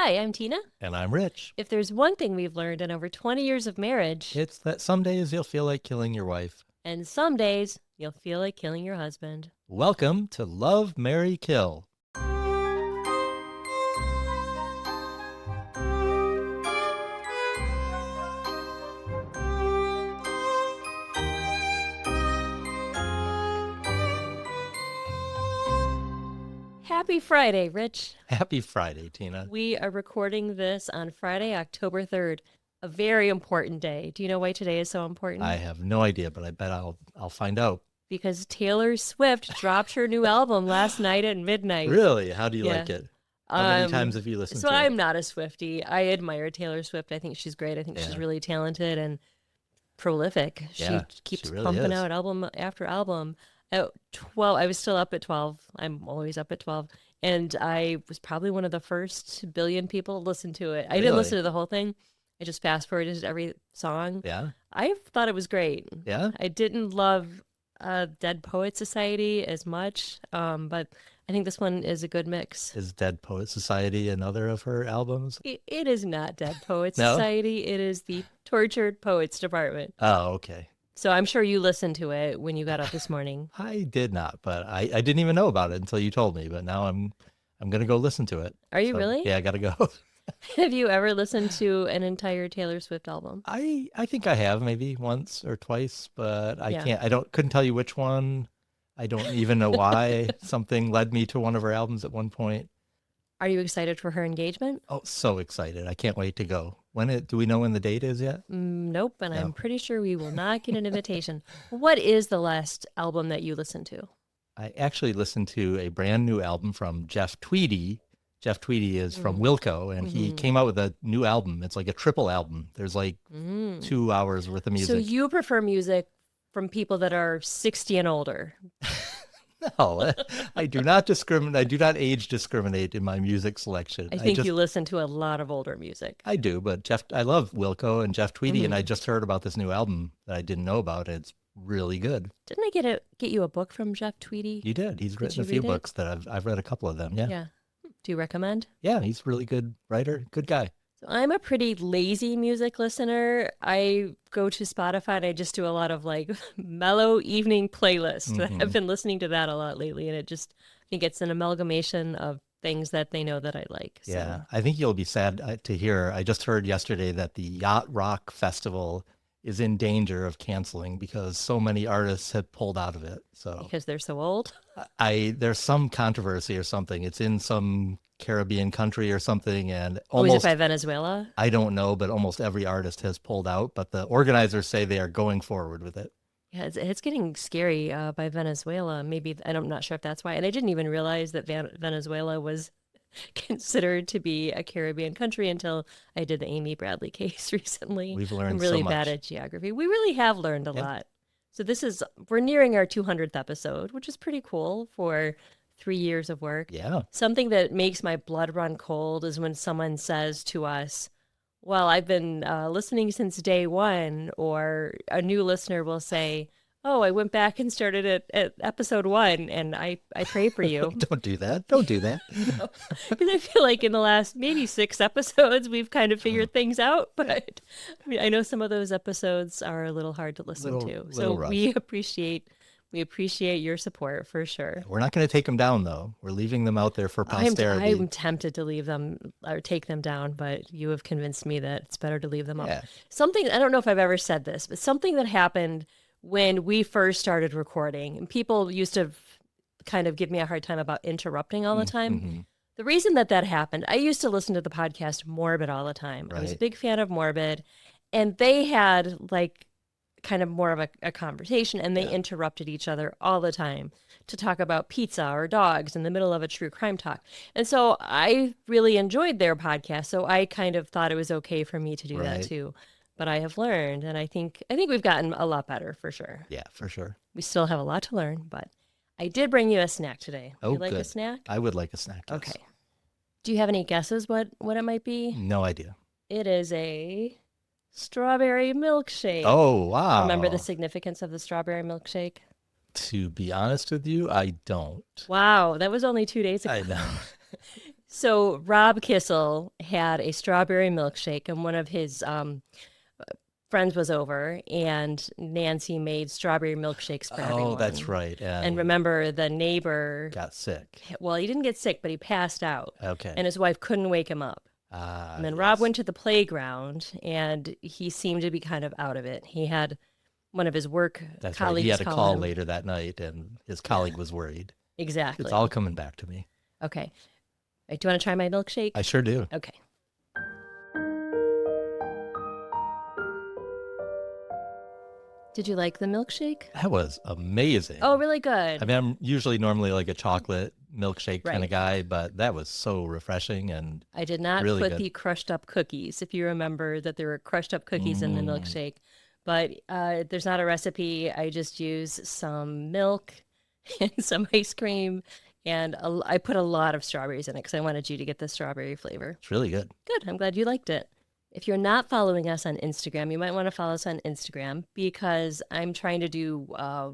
Hi, I'm Tina. And I'm Rich. If there's one thing we've learned in over 20 years of marriage, It's that some days you'll feel like killing your wife. and some days you'll feel like killing your husband. Welcome to Love, Marry, Kill. Happy Friday, Rich. Happy Friday, Tina. We are recording this on Friday, October 3rd, a very important day. Do you know why today is so important? I have no idea, but I bet I'll find out. Because Taylor Swift dropped her new album last night at midnight. Really? How do you like it? How many times have you listened to it? So I'm not a Swiftie. I admire Taylor Swift. I think she's great. I think she's really talented and prolific. Yeah, she keeps she really pumping is. out album after album. At 12, I was still up at 12. I'm always up at 12. And I was probably one of the first billion people to listen to it. I didn't listen to the whole thing. I just fast forwarded every song. Yeah. I thought it was great. Yeah. I didn't love Dead Poet Society as much, but I think this one is a good mix. Is Dead Poet Society another of her albums? It is not Dead Poets No? Society. It is the Tortured Poets Department. Oh, okay. So I'm sure you listened to it when you got up this morning. I did not, but I didn't even know about it until you told me. But now I'm gonna go listen to it. Are you really? Yeah, I gotta go. Have you ever listened to an entire Taylor Swift album? I think I have maybe once or twice, but Yeah. couldn't tell you which one. I don't even know why. Something led me to one of her albums at one point. Are you excited for her engagement? Oh, so excited. I can't wait to go. Do we know when the date is yet? Nope, and No. I'm pretty sure we will not get an invitation. What is the last album that you listened to? I actually listened to a brand new album from Jeff Tweedy. Jeff Tweedy is from Wilco, and he came out with a new album. It's like a triple album. There's like 2 hours worth of music. So you prefer music from people that are 60 and older? No, I do not discriminate. I do not age discriminate in my music selection. I think you listen to a lot of older music. I do, but I love Wilco and Jeff Tweedy, and I just heard about this new album that I didn't know about. It's really good. Didn't I get you a book from Jeff Tweedy? You did. He's written you a few read it? books that I've read a couple of them. Yeah. Yeah. Do you recommend? Yeah, he's a really good writer, good guy. So I'm a pretty lazy music listener. I go to Spotify and I just do a lot of like mellow evening playlists. I've been listening to that a lot lately, and I think it's an amalgamation of things that they know that I like. So. Yeah, I think you'll be sad to hear. I just heard yesterday that the Yacht Rock Festival is in danger of canceling because so many artists have pulled out of it. So Because they're so old? there's some controversy or something. It's in some Caribbean country or something, and Is it by Venezuela? I don't know, but almost every artist has pulled out, but the organizers say they are going forward with it. Yeah, it's getting scary by Venezuela. Maybe, I'm not sure if that's why. And I didn't even realize that Venezuela was considered to be a Caribbean country until I did the Amy Bradley case recently. We've learned I'm really so much. bad at geography. We really have learned a lot. So we're nearing our 200th episode, which is pretty cool for 3 years of work. Yeah. Something that makes my blood run cold is when someone says to us, well, I've been listening since day one, or a new listener will say, oh, I went back and started at episode 1, and I pray for you. Don't do that. Don't do that. Because I feel like in the last maybe 6 episodes, we've kind of figured things out. But I mean, I know some of those episodes are a little hard to listen to. So rough. we appreciate your support for sure. We're not going to take them down, though. We're leaving them out there for posterity. I'm tempted to leave them or take them down, but you have convinced me that it's better to leave them up. Yeah. Something, I don't know if I've ever said this, but something that happened when we first started recording, and people used to kind of give me a hard time about interrupting all the time. The reason that happened, I used to listen to the podcast Morbid all the time. I was a Right. big fan of Morbid, and they had like kind of more of a conversation, and they interrupted each other all the time to talk about pizza or dogs in the middle of a true crime talk. And so I really enjoyed their podcast, so I kind of thought it was okay for me to do that Right. too. But I have learned, and I think we've gotten a lot better for sure. Yeah, for sure. We still have a lot to learn, but I did bring you a snack today. Oh, you like a good. snack? I would like a snack. Yes. Okay. Do you have any guesses what it might be? No idea. It is a strawberry milkshake. Oh, wow. Remember the significance of the strawberry milkshake? To be honest with you, I don't. Wow, that was only 2 days ago. I know. So Rob Kissel had a strawberry milkshake, and one of his friends was over, and Nancy made strawberry milkshakes for Oh, that's everyone. right. And And remember, the neighbor, got sick. well, he didn't get sick, but he passed out, Okay. and his wife couldn't wake him up. And Ah, then Rob yes. went to the playground, and he seemed to be kind of out of it. He had one of his work That's right. He colleagues had a call call him. later that night, and his Yeah, colleague was worried. It's all exactly. coming back to me. Okay. Right, do you want to try my I milkshake? sure do. Okay. Did you like the milkshake? That was Oh, amazing. really I good. mean, I'm usually normally like a chocolate milkshake kind of Right. guy, but that was so refreshing and I did not really put good. the crushed up cookies, if you remember that there were crushed up cookies in the Mm, milkshake. But there's not a recipe. I just use some milk and some ice cream. And I put a lot of strawberries in it because I wanted you to get the strawberry flavor. it's really good. Good. I'm glad you liked it. If you're not following us on Instagram, you might want to follow us on Instagram because I'm trying to do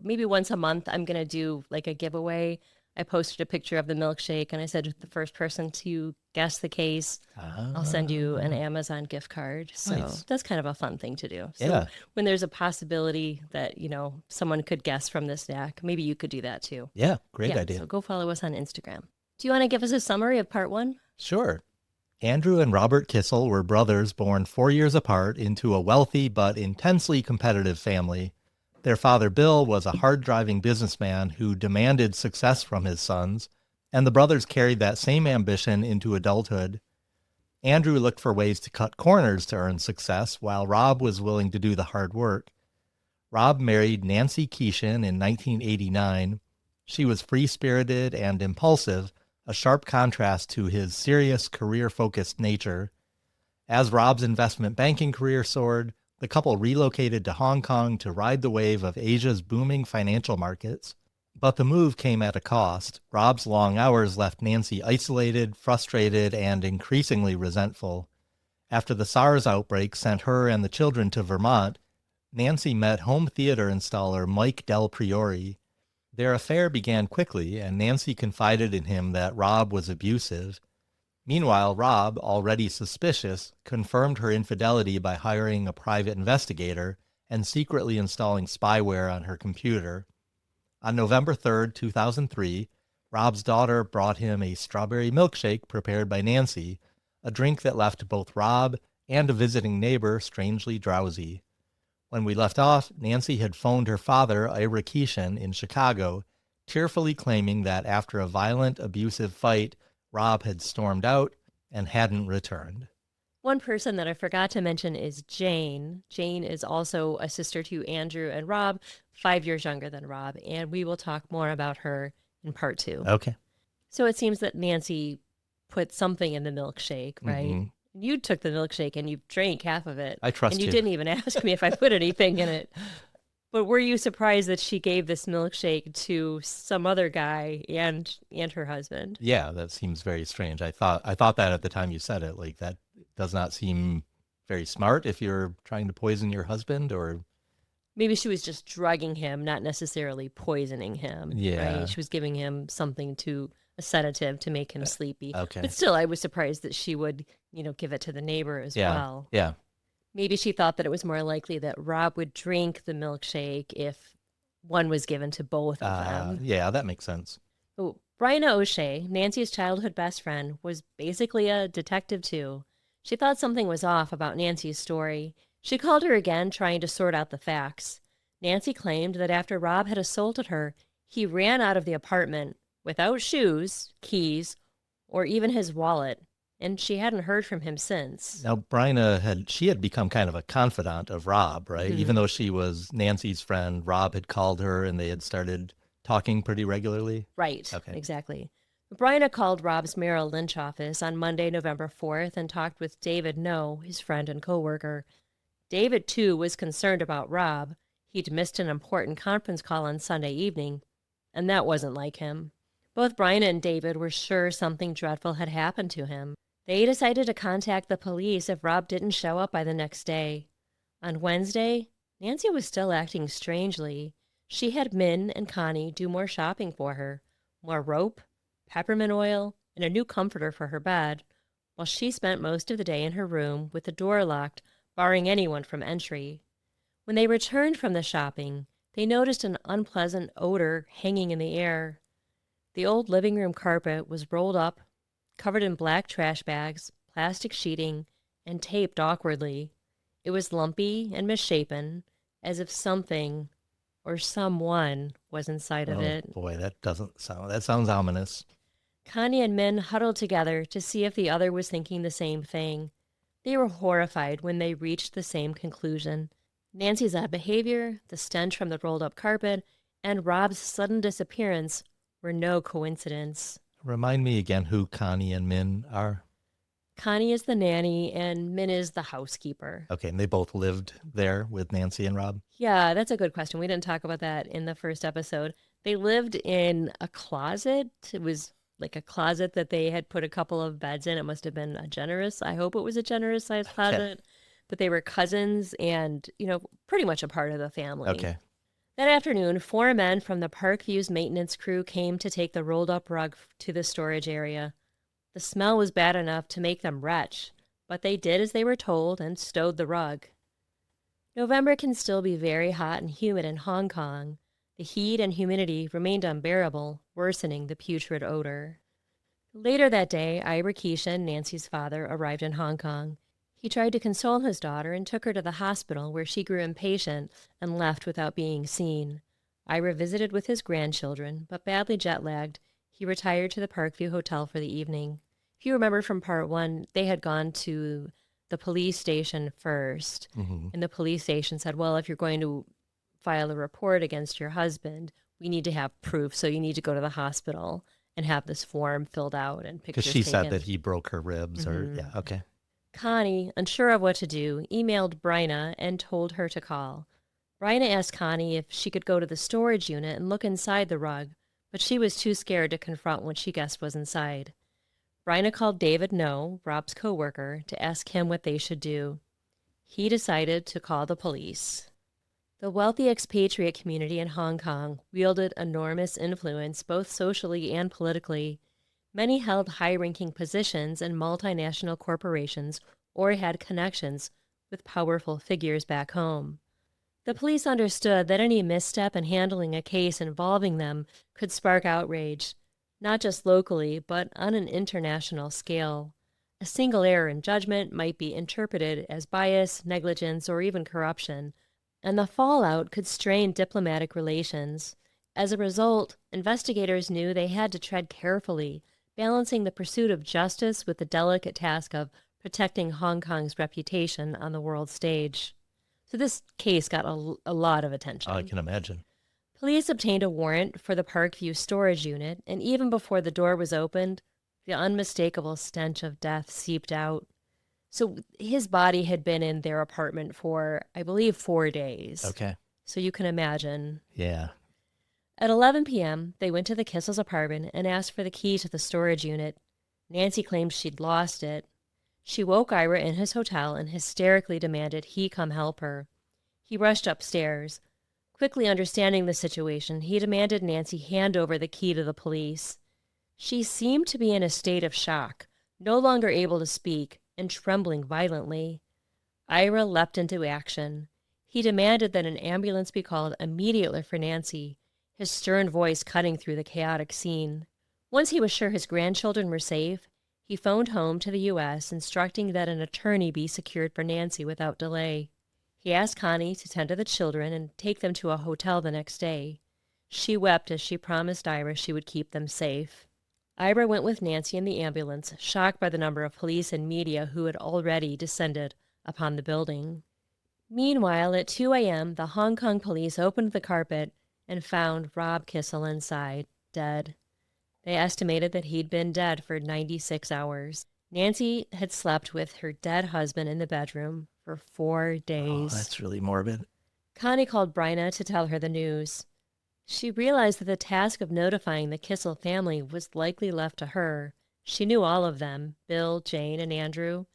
maybe once a month, I'm going to do like a giveaway. I posted a picture of the milkshake and I said, the first person to guess the case, I'll send you an Ah, Amazon gift card. So nice. that's kind of a fun thing to do. So Yeah. when there's a possibility that, someone could guess from this snack, maybe you could do that too. Yeah. Great Yeah. idea. So go follow us on Instagram. Do you want to give us a summary of part one? Sure. Andrew and Robert Kissel were brothers born 4 years apart into a wealthy but intensely competitive family. Their father, Bill, was a hard driving businessman who demanded success from his sons, and the brothers carried that same ambition into adulthood. Andrew looked for ways to cut corners to earn success, while Rob was willing to do the hard work. Rob married Nancy Keeshin in 1989. She was free spirited and impulsive, a sharp contrast to his serious, career focused nature. As Rob's investment banking career soared, the couple relocated to Hong Kong to ride the wave of Asia's booming financial markets. But the move came at a cost. Rob's long hours left Nancy isolated, frustrated, and increasingly resentful. After the SARS outbreak sent her and the children to Vermont, Nancy met home theater installer Mike Del Priore. Their affair began quickly, and Nancy confided in him that Rob was abusive. Meanwhile, Rob, already suspicious, confirmed her infidelity by hiring a private investigator and secretly installing spyware on her computer. On November 3rd, 2003, Rob's daughter brought him a strawberry milkshake prepared by Nancy, a drink that left both Rob and a visiting neighbor strangely drowsy. When we left off, Nancy had phoned her father, Robert Kissel, in Chicago, tearfully claiming that after a violent, abusive fight, Rob had stormed out and hadn't returned. One person that I forgot to mention is Jane. Jane is also a sister to Andrew and Rob, 5 years younger than Rob, and we will talk more about her in part two. Okay. So it seems that Nancy put something in the milkshake, right? Mm-hmm. You took the milkshake and you drank half of it, I trust and you you. didn't even ask me if I put anything in it. But were you surprised that she gave this milkshake to some other guy and her husband? Yeah, that seems very strange. I thought that at the time you said it. Like that does not seem very smart if you're trying to poison your husband or Maybe she was just drugging him, not necessarily poisoning him, yeah. right? She was giving him something to a sedative to make him sleepy. Okay. But still, I was surprised that she would, give it to the neighbor as Yeah. well. Yeah. Maybe she thought that it was more likely that Rob would drink the milkshake if one was given to both of them. Yeah, that makes sense. Oh, Bryna O'Shea, Nancy's childhood best friend, was basically a detective too. She thought something was off about Nancy's story. She called her again, trying to sort out the facts. Nancy claimed that after Rob had assaulted her, he ran out of the apartment without shoes, keys, or even his wallet, and she hadn't heard from him since. Now, Bryna had become kind of a confidant of Rob, right? Mhm. Even though she was Nancy's friend, Rob had called her and they had started talking pretty regularly. Right, Okay. exactly. Bryna called Rob's Merrill Lynch office on Monday, November 4th, and talked with David No, his friend and coworker. David, too, was concerned about Rob. He'd missed an important conference call on Sunday evening, and that wasn't like him. Both Bryna and David were sure something dreadful had happened to him. They decided to contact the police if Rob didn't show up by the next day. On Wednesday, Nancy was still acting strangely. She had Min and Connie do more shopping for her. More rope, peppermint oil, and a new comforter for her bed, while she spent most of the day in her room with the door locked, barring anyone from entry. When they returned from the shopping, they noticed an unpleasant odor hanging in the air. The old living room carpet was rolled up, covered in black trash bags, plastic sheeting, and taped awkwardly. It was lumpy and misshapen, as if something or someone was inside of Oh it. boy, that sounds ominous. Connie and Min huddled together to see if the other was thinking the same thing. They were horrified when they reached the same conclusion. Nancy's odd behavior, the stench from the rolled up carpet, and Rob's sudden disappearance were no coincidence. Remind me again who Connie and Min are. Connie is the nanny and Min is the housekeeper. Okay, and they both lived there with Nancy and Rob? Yeah, that's a good question. We didn't talk about that in the first episode. They lived in a closet. It was like a closet that they had put a couple of beds in. It must have been I hope it was a generous sized closet. But they were cousins and, pretty much a part of the family. Okay. That afternoon, 4 men from the Parkview's maintenance crew came to take the rolled up rug to the storage area. The smell was bad enough to make them retch, but they did as they were told and stowed the rug. November can still be very hot and humid in Hong Kong. The heat and humidity remained unbearable, worsening the putrid odor. Later that day, Ira Keeshin, Nancy's father, arrived in Hong Kong. He tried to console his daughter and took her to the hospital, where she grew impatient and left without being seen. Ira visited with his grandchildren, but badly jet-lagged, he retired to the Parkview Hotel for the evening. If you remember from part 1, they had gone to the police station first, and the police station said, well, if you're going to file a report against your husband, we need to have proof, so you need to go to the hospital and have this form filled out and pictures taken. Because she said that he broke her ribs okay. Connie, unsure of what to do, emailed Bryna and told her to call. Bryna asked Connie if she could go to the storage unit and look inside the rug, but she was too scared to confront what she guessed was inside. Bryna called David No, Rob's co-worker, to ask him what they should do. He decided to call the police. The wealthy expatriate community in Hong Kong wielded enormous influence both socially and politically. Many held high-ranking positions in multinational corporations or had connections with powerful figures back home. The police understood that any misstep in handling a case involving them could spark outrage, not just locally, but on an international scale. A single error in judgment might be interpreted as bias, negligence, or even corruption, and the fallout could strain diplomatic relations. As a result, investigators knew they had to tread carefully, balancing the pursuit of justice with the delicate task of protecting Hong Kong's reputation on the world stage. So this case got a lot of attention. I can imagine. Police obtained a warrant for the Parkview storage unit, and even before the door was opened, the unmistakable stench of death seeped out. So his body had been in their apartment for, I believe, 4 days. Okay. So you can imagine. Yeah. At 11 p.m., they went to the Kissel's apartment and asked for the key to the storage unit. Nancy claimed she'd lost it. She woke Ira in his hotel and hysterically demanded he come help her. He rushed upstairs. Quickly understanding the situation, he demanded Nancy hand over the key to the police. She seemed to be in a state of shock, no longer able to speak, and trembling violently. Ira leapt into action. He demanded that an ambulance be called immediately for Nancy, his stern voice cutting through the chaotic scene. Once he was sure his grandchildren were safe, he phoned home to the U.S., instructing that an attorney be secured for Nancy without delay. He asked Connie to tend to the children and take them to a hotel the next day. She wept as she promised Ira she would keep them safe. Ira went with Nancy in the ambulance, shocked by the number of police and media who had already descended upon the building. Meanwhile, at 2 a.m., the Hong Kong police opened the carpet and found Rob Kissel inside, dead. They estimated that he'd been dead for 96 hours. Nancy had slept with her dead husband in the bedroom for 4 days. Oh, that's really morbid. Connie called Bryna to tell her the news. She realized that the task of notifying the Kissel family was likely left to her. She knew all of them, Bill, Jane, and Andrew.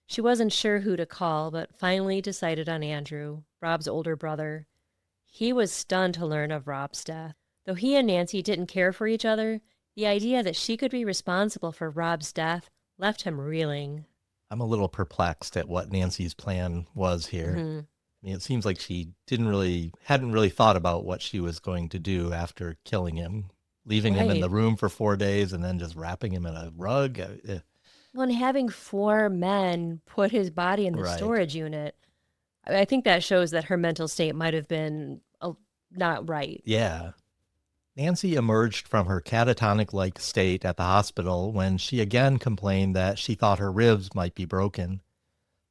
She wasn't sure who to call, but finally decided on Andrew, Rob's older brother. He was stunned to learn of Rob's death. Though he and Nancy didn't care for each other, The idea that she could be responsible for Rob's death left him reeling. I'm a little perplexed at what Nancy's plan was here. Hmm. I mean, it seems like she hadn't really thought about what she was going to do after killing him, leaving him in Right. the room for 4 days and then just wrapping him in a rug. Well, and having four men put his body in the Right. storage unit, I think that shows that her mental state might have been not right. Yeah. Nancy emerged from her catatonic-like state at the hospital when she again complained that she thought her ribs might be broken.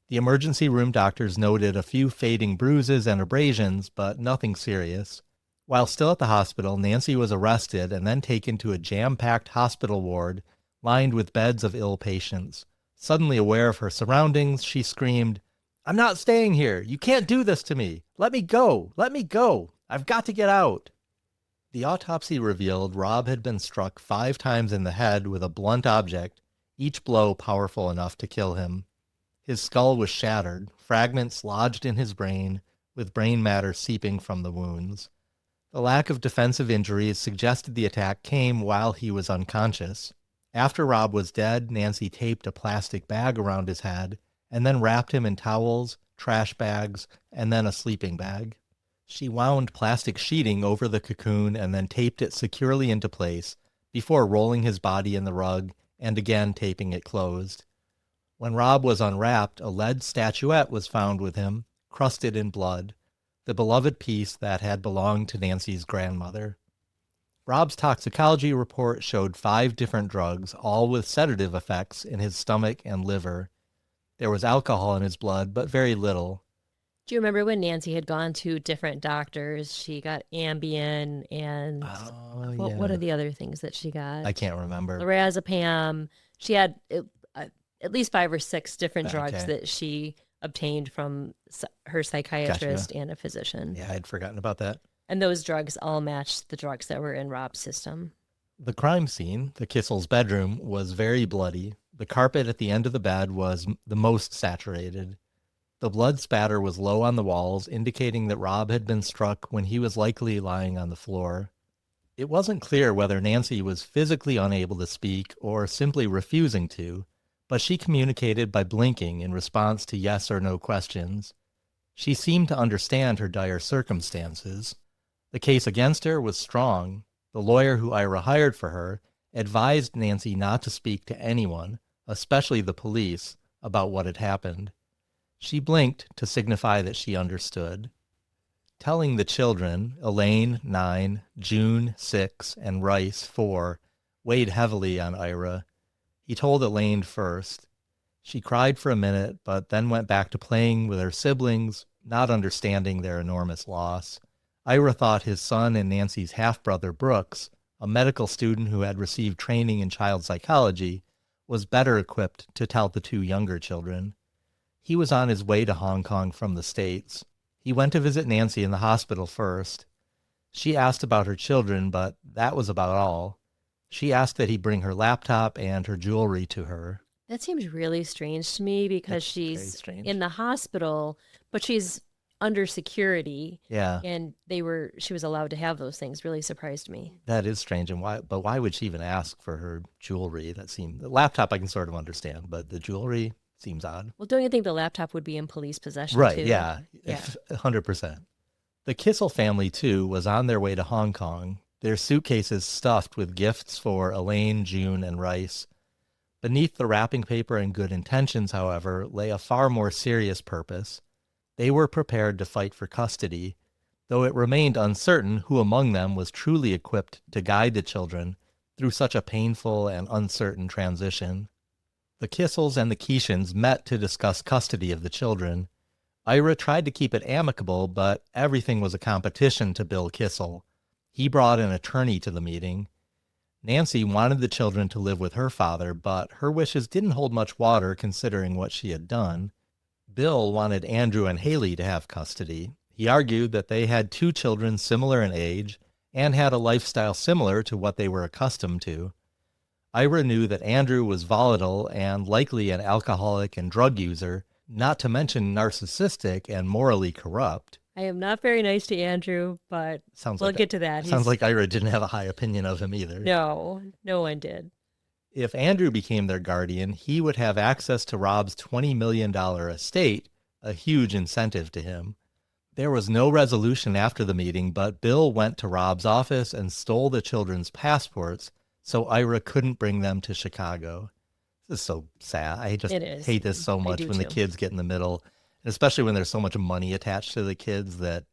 The emergency room doctors noted a few fading bruises and abrasions, but nothing serious. While still at the hospital, Nancy was arrested and then taken to a jam-packed hospital ward lined with beds of ill patients. Suddenly aware of her surroundings, she screamed, "I'm not staying here! You can't do this to me! Let me go! Let me go! I've got to get out!" The autopsy revealed Rob had been struck 5 times in the head with a blunt object, each blow powerful enough to kill him. His skull was shattered, fragments lodged in his brain, with brain matter seeping from the wounds. The lack of defensive injuries suggested the attack came while he was unconscious. After Rob was dead, Nancy taped a plastic bag around his head and then wrapped him in towels, trash bags, and then a sleeping bag. She wound plastic sheeting over the cocoon and then taped it securely into place before rolling his body in the rug and again taping it closed. When Rob was unwrapped, a lead statuette was found with him, crusted in blood, the beloved piece that had belonged to Nancy's grandmother. Rob's toxicology report showed 5 different drugs, all with sedative effects in his stomach and liver. There was alcohol in his blood, but very little. Do you remember when Nancy had gone to different doctors? She got Ambien and Oh, what yeah. are the other things that she I got? can't remember. Lorazepam. She had at least 5 or 6 different drugs Okay. that she obtained from her psychiatrist and a physician. Yeah, I'd forgotten about that. And those drugs all matched the drugs that were in Rob's system. The crime scene, the Kissel's bedroom, was very bloody. The carpet at the end of the bed was the most saturated. The blood spatter was low on the walls, indicating that Rob had been struck when he was likely lying on the floor. It wasn't clear whether Nancy was physically unable to speak or simply refusing to, but she communicated by blinking in response to yes or no questions. She seemed to understand her dire circumstances. The case against her was strong. The lawyer who Ira hired for her advised Nancy not to speak to anyone, especially the police, about what had happened. She blinked to signify that she understood. Telling the children, Elaine, 9, June, 6, and Rice, 4, weighed heavily on Ira. He told Elaine first. She cried for a minute, but then went back to playing with her siblings, not understanding their enormous loss. Ira thought his son and Nancy's half-brother Brooks, a medical student who had received training in child psychology, was better equipped to tell the 2 younger children. He was on his way to Hong Kong from the States. He went to visit Nancy in the hospital first. She asked about her children, but that was about all. She asked that he bring her laptop and her jewelry to her. That seems really strange to me because That's very she's strange. in the hospital, but she's under security. Yeah, And she was allowed to have those things. Really surprised me. that is strange. And why would she even ask for her jewelry? The laptop I can sort of understand, but the jewelry seems odd. Well, don't you think the laptop would be in police possession Right, too? yeah, Yeah. 100%. The Kissel family, too, was on their way to Hong Kong, their suitcases stuffed with gifts for Elaine, June, and Rice. Beneath the wrapping paper and good intentions, however, lay a far more serious purpose. They were prepared to fight for custody, though it remained uncertain who among them was truly equipped to guide the children through such a painful and uncertain transition. The Kissels and the Keeshins met to discuss custody of the children. Ira tried to keep it amicable, but everything was a competition to Bill Kissel. He brought an attorney to the meeting. Nancy wanted the children to live with her father, but her wishes didn't hold much water considering what she had done. Bill wanted Andrew and Haley to have custody. He argued that they had 2 children similar in age and had a lifestyle similar to what they were accustomed to. Ira knew that Andrew was volatile and likely an alcoholic and drug user, not to mention narcissistic and morally corrupt. I am not very nice to Andrew, but Sounds we'll like get to that. sounds He's like Ira didn't have a high opinion of him either. no, no one did. If Andrew became their guardian, he would have access to Rob's $20 million estate, a huge incentive to him. There was no resolution after the meeting, but Bill went to Rob's office and stole the children's passports so Ira couldn't bring them to Chicago. This is so sad. I just It is. hate this so I much do when the too. kids get in the middle, and especially when there's so much money attached to the kids that,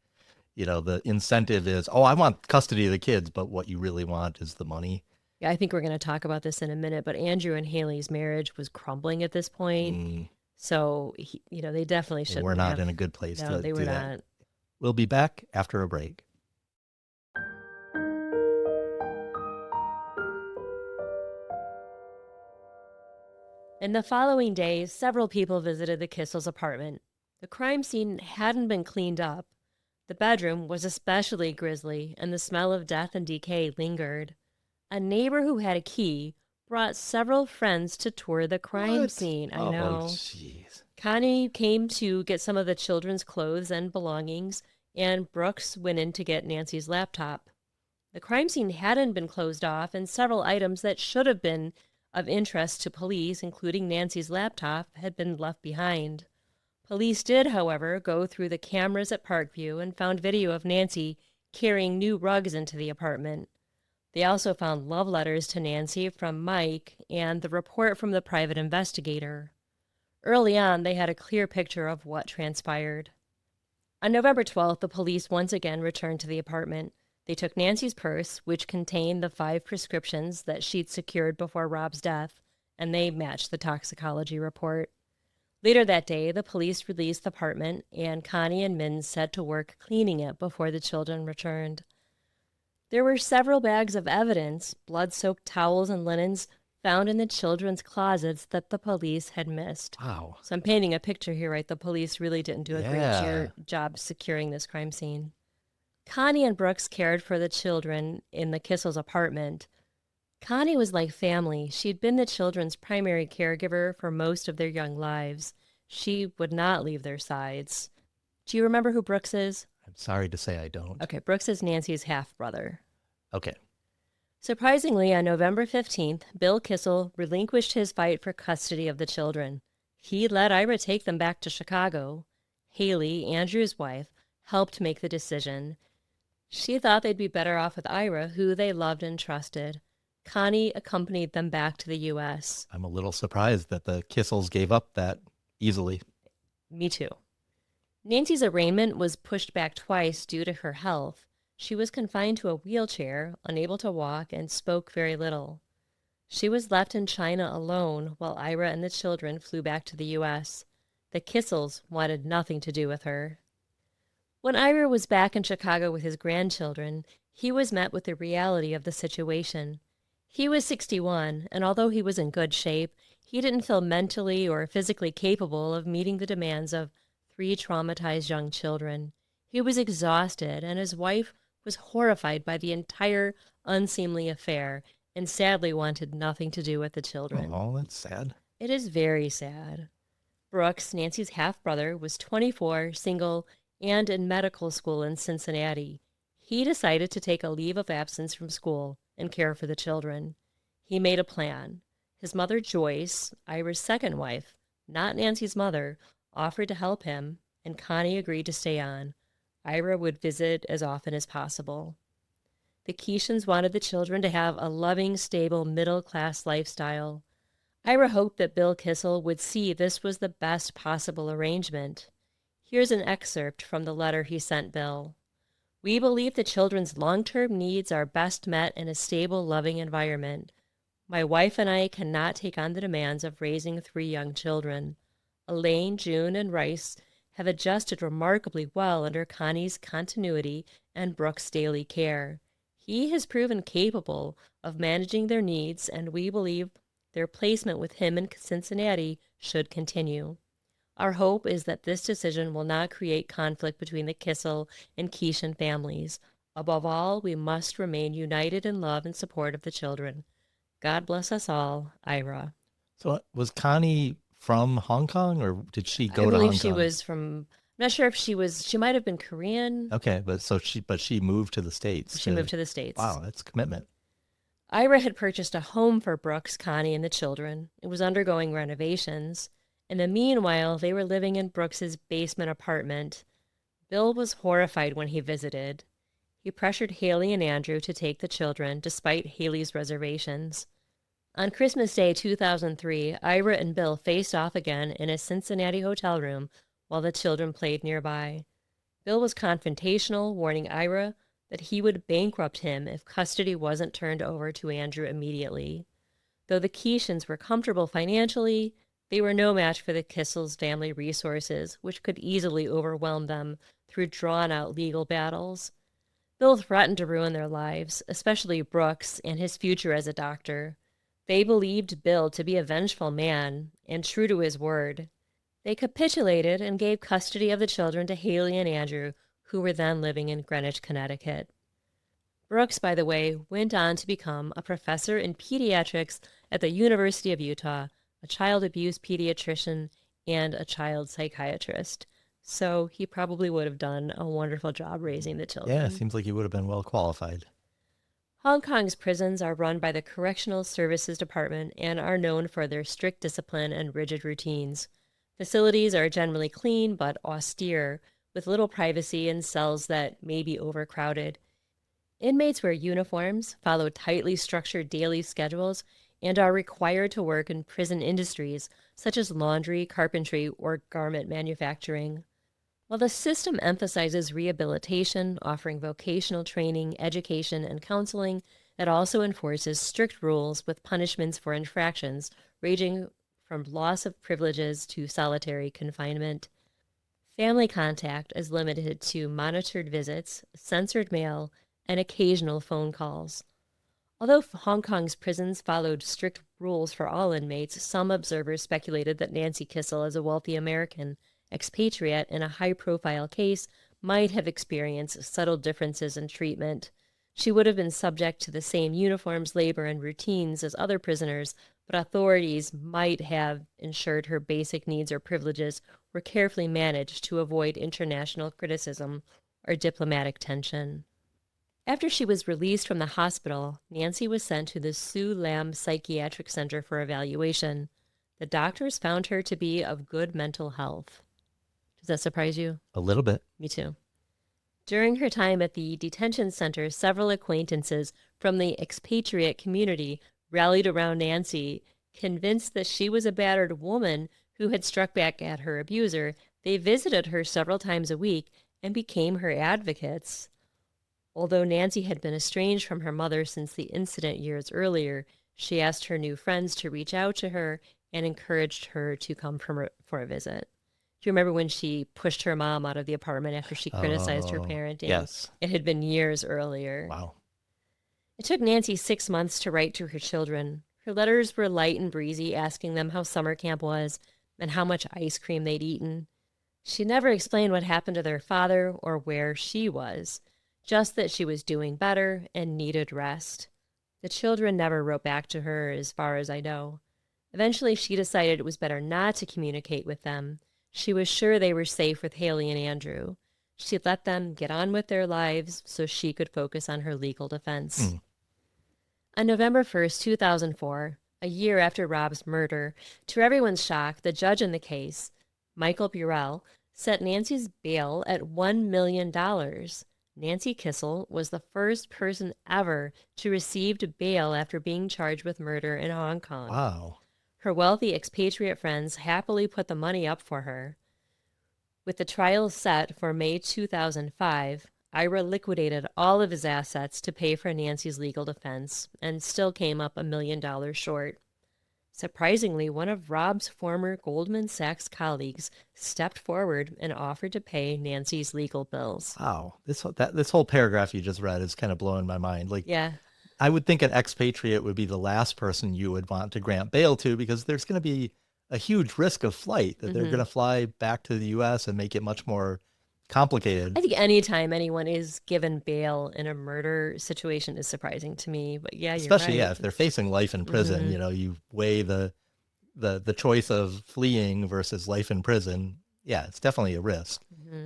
the incentive is, oh, I want custody of the kids, but what you really want is the money. Yeah, I think we're going to talk about this in a minute, but Andrew and Haley's marriage was crumbling at this point. Mm, So, they definitely they were shouldn't not have. in a good place No, to they were do that. not. We'll be back after a break. In the following days, several people visited the Kissel's apartment. The crime scene hadn't been cleaned up. The bedroom was especially grisly, and the smell of death and decay lingered. A neighbor who had a key brought several friends to tour the crime What? scene. I Oh, know. jeez. Connie came to get some of the children's clothes and belongings, and Brooks went in to get Nancy's laptop. The crime scene hadn't been closed off, and several items that should have been of interest to police, including Nancy's laptop, had been left behind. Police did, however, go through the cameras at Parkview and found video of Nancy carrying new rugs into the apartment. They also found love letters to Nancy from Mike and the report from the private investigator. Early on, they had a clear picture of what transpired. On November 12th, the police once again returned to the apartment. They took Nancy's purse, which contained the 5 prescriptions that she'd secured before Rob's death, and they matched the toxicology report. Later that day, the police released the apartment, and Connie and Min set to work cleaning it before the children returned. There were several bags of evidence, blood-soaked towels and linens, found in the children's closets that the police had missed. Wow. So I'm painting a picture here, right? The police really didn't do a great Yeah. job securing this crime scene. Connie and Brooks cared for the children in the Kissel's apartment. Connie was like family. She'd been the children's primary caregiver for most of their young lives. She would not leave their sides. Do you remember who Brooks is? I'm sorry to say I don't. Okay, Brooks is Nancy's half-brother. Okay. Surprisingly, on November 15th, Bill Kissel relinquished his fight for custody of the children. He let Ira take them back to Chicago. Haley, Andrew's wife, helped make the decision. She thought they'd be better off with Ira, who they loved and trusted. Connie accompanied them back to the U.S. I'm a little surprised that the Kissels gave up that easily. Me too. Nancy's arraignment was pushed back twice due to her health. She was confined to a wheelchair, unable to walk, and spoke very little. She was left in China alone while Ira and the children flew back to the U.S. The Kissels wanted nothing to do with her. When Ira was back in Chicago with his grandchildren, he was met with the reality of the situation. He was 61, and although he was in good shape, he didn't feel mentally or physically capable of meeting the demands of 3 traumatized young children. He was exhausted, and his wife was horrified by the entire unseemly affair and sadly wanted nothing to do with the children. Oh, that's sad. It is very sad. Brooks, Nancy's half-brother, was 24, single, and in medical school in Cincinnati. He decided to take a leave of absence from school and care for the children. He made a plan. His mother, Joyce, Ira's second wife, not Nancy's mother, offered to help him, and Connie agreed to stay on. Ira would visit as often as possible. The Keeshins wanted the children to have a loving, stable, middle-class lifestyle. Ira hoped that Bill Kissel would see this was the best possible arrangement. Here's an excerpt from the letter he sent Bill. We believe the children's long-term needs are best met in a stable, loving environment. My wife and I cannot take on the demands of raising 3 young children. Elaine, June, and Rice have adjusted remarkably well under Connie's continuity and Brooks' daily care. He has proven capable of managing their needs, and we believe their placement with him in Cincinnati should continue. Our hope is that this decision will not create conflict between the Kissel and Keeshin families. Above all, we must remain united in love and support of the children. God bless us all, Ira. So was Connie from Hong Kong, or did she I go to believe Hong she Kong? was from not sure if she might have been Korean. Okay, but she moved to the States She to, moved to the States. wow, that's commitment. Ira had purchased a home for Brooks, Connie, and the children. It was undergoing renovations. In the meanwhile, they were living in Brooks's basement apartment. Bill was horrified when he visited. He pressured Haley and Andrew to take the children, despite Haley's reservations. On Christmas Day 2003, Ira and Bill faced off again in a Cincinnati hotel room while the children played nearby. Bill was confrontational, warning Ira that he would bankrupt him if custody wasn't turned over to Andrew immediately. Though the Keeshins were comfortable financially, they were no match for the Kissels' family resources, which could easily overwhelm them through drawn-out legal battles. Bill threatened to ruin their lives, especially Brooks and his future as a doctor. They believed Bill to be a vengeful man and true to his word. They capitulated and gave custody of the children to Haley and Andrew, who were then living in Greenwich, Connecticut. Brooks, by the way, went on to become a professor in pediatrics at the University of Utah, a child abuse pediatrician, and a child psychiatrist. So he probably would have done a wonderful job raising the children. Yeah, seems like he would have been well qualified. Hong Kong's prisons are run by the Correctional Services Department and are known for their strict discipline and rigid routines. Facilities are generally clean but austere, with little privacy and cells that may be overcrowded. Inmates wear uniforms, follow tightly structured daily schedules, and are required to work in prison industries such as laundry, carpentry, or garment manufacturing. While the system emphasizes rehabilitation, offering vocational training, education, and counseling, it also enforces strict rules with punishments for infractions ranging from loss of privileges to solitary confinement. Family contact is limited to monitored visits, censored mail, and occasional phone calls. Although Hong Kong's prisons followed strict rules for all inmates, some observers speculated that Nancy Keesel, as a wealthy American expatriate in a high-profile case, might have experienced subtle differences in treatment. She would have been subject to the same uniforms, labor, and routines as other prisoners, but authorities might have ensured her basic needs or privileges were carefully managed to avoid international criticism or diplomatic tension. After she was released from the hospital, Nancy was sent to the Su Lam Psychiatric Center for evaluation. The doctors found her to be of good mental health. Does that surprise you? A little bit. Me too. During her time at the detention center, several acquaintances from the expatriate community rallied around Nancy. Convinced that she was a battered woman who had struck back at her abuser, they visited her several times a week and became her advocates. Although Nancy had been estranged from her mother since the incident years earlier, she asked her new friends to reach out to her and encouraged her to come for a visit. Do you remember when she pushed her mom out of the apartment after she criticized her parenting? Yes. It had been years earlier. Wow. It took Nancy 6 months to write to her children. Her letters were light and breezy, asking them how summer camp was and how much ice cream they'd eaten. She never explained what happened to their father or where she was, just that she was doing better and needed rest. The children never wrote back to her, as far as I know. Eventually, she decided it was better not to communicate with them. She was sure they were safe with Haley and Andrew. She let them get on with their lives so she could focus on her legal defense. On November 1st, 2004, a year after Rob's murder, to everyone's shock, the judge in the case, Michael Burrell, set Nancy's bail at $1 million. Nancy Keesel was the first person ever to receive bail after being charged with murder in Hong Kong. Wow. Her wealthy expatriate friends happily put the money up for her. With the trial set for May 2005, Ira liquidated all of his assets to pay for Nancy's legal defense and still came up $1 million short. Surprisingly, one of Rob's former Goldman Sachs colleagues stepped forward and offered to pay Nancy's legal bills. Wow. This whole paragraph you just read is kind of blowing my mind. Like, yeah. I would think an expatriate would be the last person you would want to grant bail to, because there's going to be a huge risk of flight, that they're going to fly back to the U.S. and make it much more complicated. I think anytime anyone is given bail in a murder situation is surprising to me, but yeah, especially you're right. If they're facing life in prison, you weigh the choice of fleeing versus life in prison. Yeah, it's definitely a risk.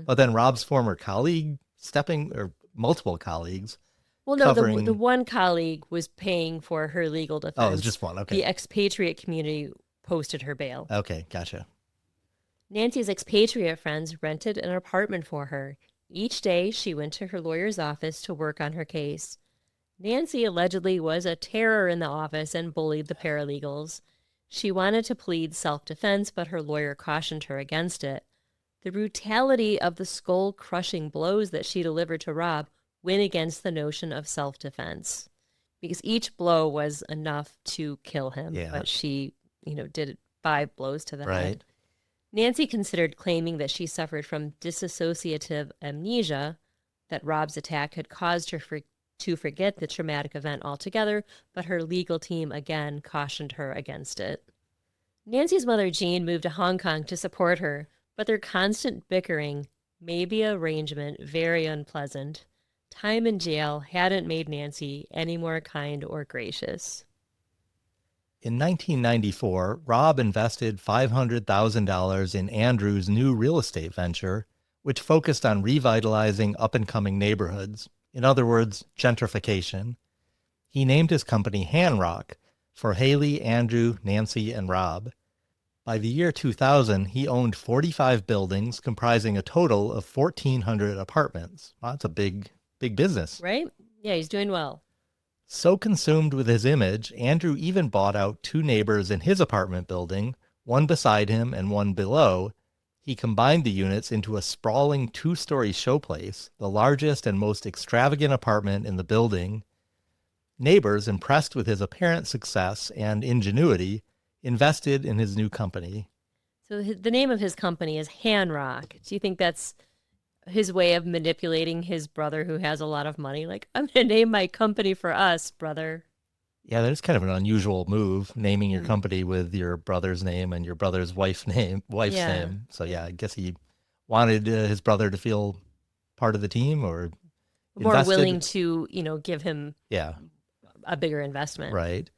But then Rob's former colleague or multiple colleagues, Well, no, the covering... one colleague was paying for her legal Oh, it was defense. just one. Okay. The expatriate community posted her bail. Okay, gotcha. Nancy's expatriate friends rented an apartment for her. Each day, she went to her lawyer's office to work on her case. Nancy allegedly was a terror in the office and bullied the paralegals. She wanted to plead self-defense, but her lawyer cautioned her against it. The brutality of the skull-crushing blows that she delivered to Rob went against the notion of self-defense, because each blow was enough to kill him, but she, did 5 blows to the head. Nancy considered claiming that she suffered from dissociative amnesia, that Rob's attack had caused her to forget the traumatic event altogether, but her legal team again cautioned her against it. Nancy's mother, Jean, moved to Hong Kong to support her, but their constant bickering made the arrangement very unpleasant. Time in jail hadn't made Nancy any more kind or gracious. In 1994, Rob invested $500,000 in Andrew's new real estate venture, which focused on revitalizing up-and-coming neighborhoods. In other words, gentrification. He named his company Hanrock for Haley, Andrew, Nancy, and Rob. By the year 2000, he owned 45 buildings comprising a total of 1,400 apartments. Wow, that's a big business. Right? Yeah, he's doing well. So consumed with his image, Andrew even bought out 2 neighbors in his apartment building, one beside him and one below. He combined the units into a sprawling 2-story showplace, the largest and most extravagant apartment in the building. Neighbors, impressed with his apparent success and ingenuity, invested in his new company. So the name of his company is Hanrock. Do you think that's his way of manipulating his brother who has a lot of money? Like, I'm going to name my company for us, brother. Yeah, that's kind of an unusual move, naming your company with your brother's name and your brother's wife's name. So yeah, I guess he wanted his brother to feel part of the team, or more willing to, give him a bigger investment. Right.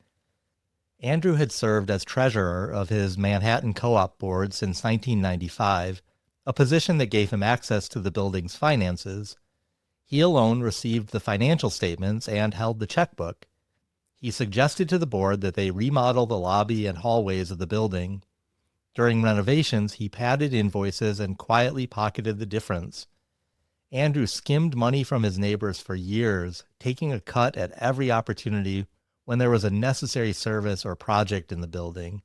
Andrew had served as treasurer of his Manhattan Co-op board since 1995, a position that gave him access to the building's finances. He alone received the financial statements and held the checkbook. He suggested to the board that they remodel the lobby and hallways of the building. During renovations, he padded invoices and quietly pocketed the difference. Andrew skimmed money from his neighbors for years, taking a cut at every opportunity when there was a necessary service or project in the building.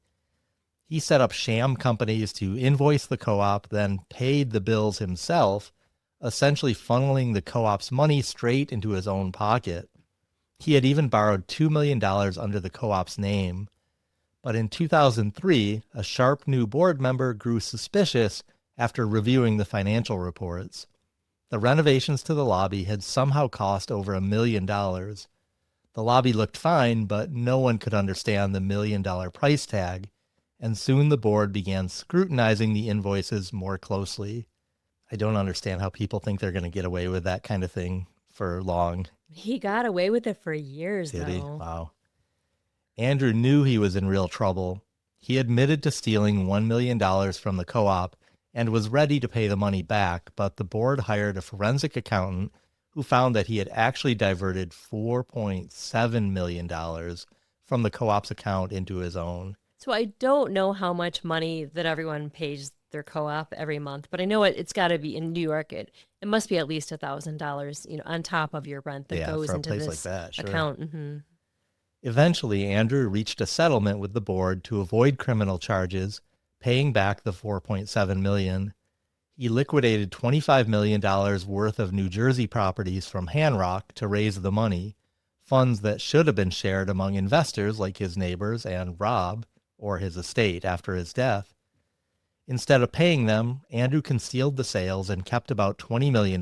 He set up sham companies to invoice the co-op, then paid the bills himself, essentially funneling the co-op's money straight into his own pocket. He had even borrowed $2 million under the co-op's name. But in 2003, a sharp new board member grew suspicious after reviewing the financial reports. The renovations to the lobby had somehow cost over $1 million. The lobby looked fine, but no one could understand the $1 million price tag, and soon the board began scrutinizing the invoices more closely. I don't understand how people think they're going to get away with that kind of thing for long. He got away with it for years, Did though. he? Wow. Andrew knew he was in real trouble. He admitted to stealing $1 million from the co-op and was ready to pay the money back, but the board hired a forensic accountant who found that he had actually diverted $4.7 million from the co-op's account into his own. So I don't know how much money that everyone pays their co-op every month, but I know it's got to be in New York. It must be at least $1,000, on top of your rent that goes into this like that, sure. account. Mm-hmm. Eventually, Andrew reached a settlement with the board to avoid criminal charges, paying back the $4.7 million. He liquidated $25 million worth of New Jersey properties from Hanrock to raise the money, funds that should have been shared among investors like his neighbors and Rob, or his estate after his death. Instead of paying them, Andrew concealed the sales and kept about $20 million,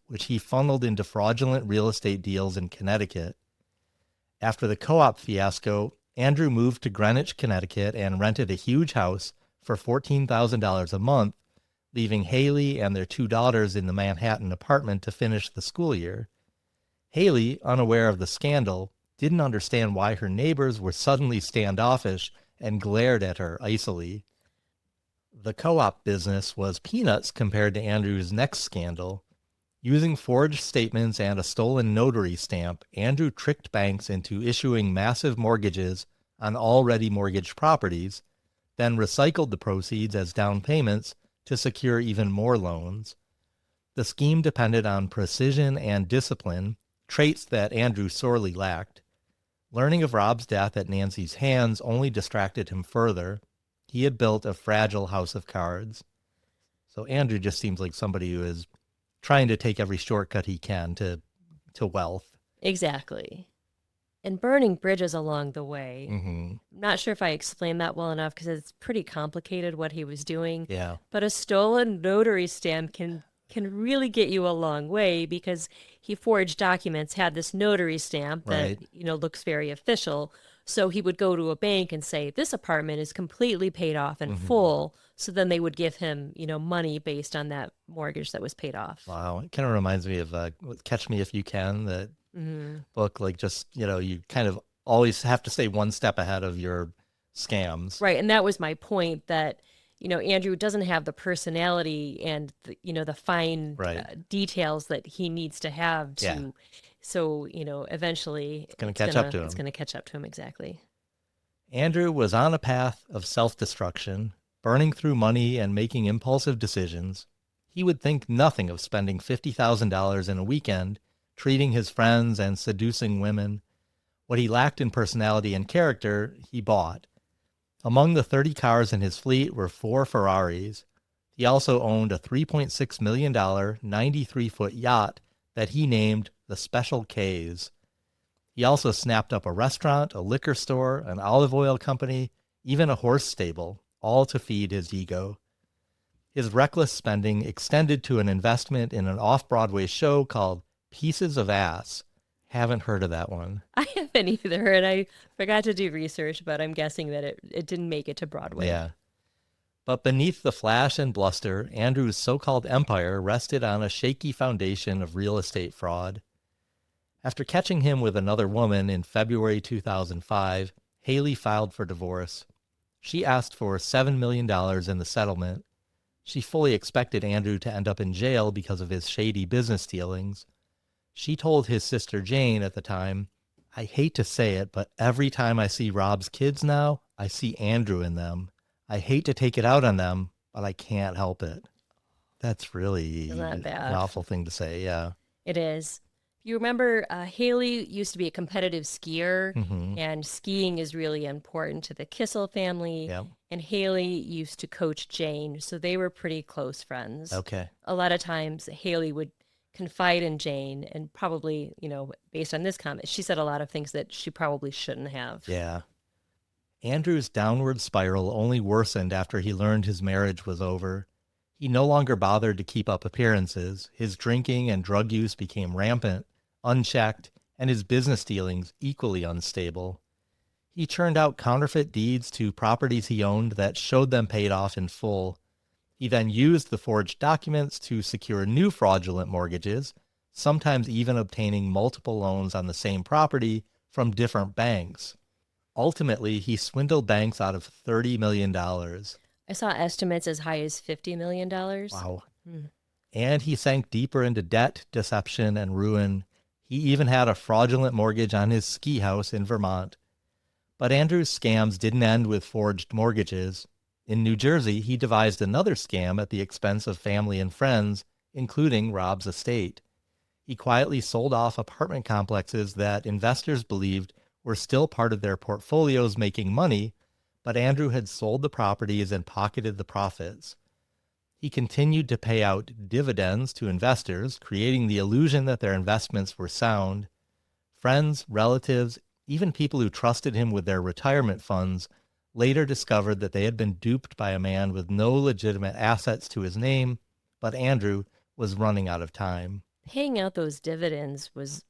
which he funneled into fraudulent real estate deals in Connecticut. After the co-op fiasco, Andrew moved to Greenwich, Connecticut, and rented a huge house for $14,000 a month, leaving Haley and their 2 daughters in the Manhattan apartment to finish the school year. Haley, unaware of the scandal, didn't understand why her neighbors were suddenly standoffish and glared at her icily. The co-op business was peanuts compared to Andrew's next scandal. Using forged statements and a stolen notary stamp, Andrew tricked banks into issuing massive mortgages on already mortgaged properties, then recycled the proceeds as down payments to secure even more loans. The scheme depended on precision and discipline, traits that Andrew sorely lacked. Learning of Rob's death at Nancy's hands only distracted him further. He had built a fragile house of cards. So Andrew just seems like somebody who is trying to take every shortcut he can to wealth. Exactly. And burning bridges along the way. Mm-hmm. I'm not sure if I explained that well enough because it's pretty complicated what he was doing. Yeah. But a stolen notary stamp can really get you a long way because he forged documents, had this notary stamp that, Right. looks very official. So he would go to a bank and say, this apartment is completely paid off in Mm-hmm. full. So then they would give him, money based on that mortgage that was paid off. Wow. It kind of reminds me of Catch Me If You Can, that book. Like, just, you kind of always have to stay one step ahead of your scams. Right. And that was my point that, Andrew doesn't have the personality and, the fine Right. details that he needs to have to. Yeah. So, eventually It's going to catch up to it's him. going to catch up to him. Exactly. Andrew was on a path of self-destruction, burning through money and making impulsive decisions. He would think nothing of spending $50,000 in a weekend, treating his friends and seducing women. What he lacked in personality and character, he bought. Among the 30 cars in his fleet were 4 Ferraris. He also owned a $3.6 million 93-foot yacht that he named the Special K's. He also snapped up a restaurant, a liquor store, an olive oil company, even a horse stable, all to feed his ego. His reckless spending extended to an investment in an off-Broadway show called Pieces of Ass. Haven't heard of that one. I haven't either. And I forgot to do research, but I'm guessing that it didn't make it to Broadway. Yeah. But beneath the flash and bluster, Andrew's so-called empire rested on a shaky foundation of real estate fraud. After catching him with another woman in February 2005, Haley filed for divorce. She asked for $7 million in the settlement. She fully expected Andrew to end up in jail because of his shady business dealings. She told his sister Jane at the time, "I hate to say it, but every time I see Rob's kids now, I see Andrew in them. I hate to take it out on them, but I can't help it." That's really Isn't that an bad? awful thing to say, yeah. It is. You remember Haley used to be a competitive skier, Mm-hmm. and skiing is really important to the Kissel family. Yeah. And Haley used to coach Jane, so they were pretty close friends. Okay. A lot of times, Haley would confide in Jane, and probably, based on this comment, she said a lot of things that she probably shouldn't have. Yeah. Andrew's downward spiral only worsened after he learned his marriage was over. He no longer bothered to keep up appearances. His drinking and drug use became rampant, unchecked, and his business dealings equally unstable. He churned out counterfeit deeds to properties he owned that showed them paid off in full. He then used the forged documents to secure new fraudulent mortgages, sometimes even obtaining multiple loans on the same property from different banks. Ultimately, he swindled banks out of $30 million. I saw estimates as high as $50 million. Wow. And he sank deeper into debt, deception, and ruin. He even had a fraudulent mortgage on his ski house in Vermont. But Andrew's scams didn't end with forged mortgages. In New Jersey, he devised another scam at the expense of family and friends, including Rob's estate. He quietly sold off apartment complexes that investors believed were still part of their portfolios making money, but Andrew had sold the properties and pocketed the profits. He continued to pay out dividends to investors, creating the illusion that their investments were sound. Friends, relatives, even people who trusted him with their retirement funds later discovered that they had been duped by a man with no legitimate assets to his name, but Andrew was running out of time. Paying out those dividends was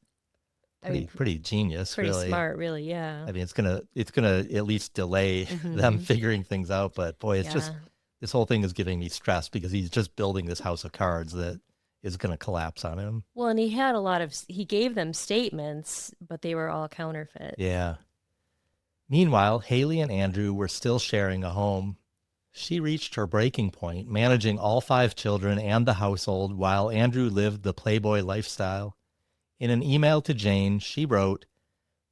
Pretty genius, pretty really. smart, really, yeah. I mean, it's gonna at least delay them figuring things out. But boy, it's just, this whole thing is giving me stress because he's just building this house of cards that is gonna collapse on him. Well, and he gave them statements, but they were all counterfeit. Yeah. Meanwhile, Haley and Andrew were still sharing a home. She reached her breaking point, managing all 5 children and the household while Andrew lived the playboy lifestyle. In an email to Jane, she wrote,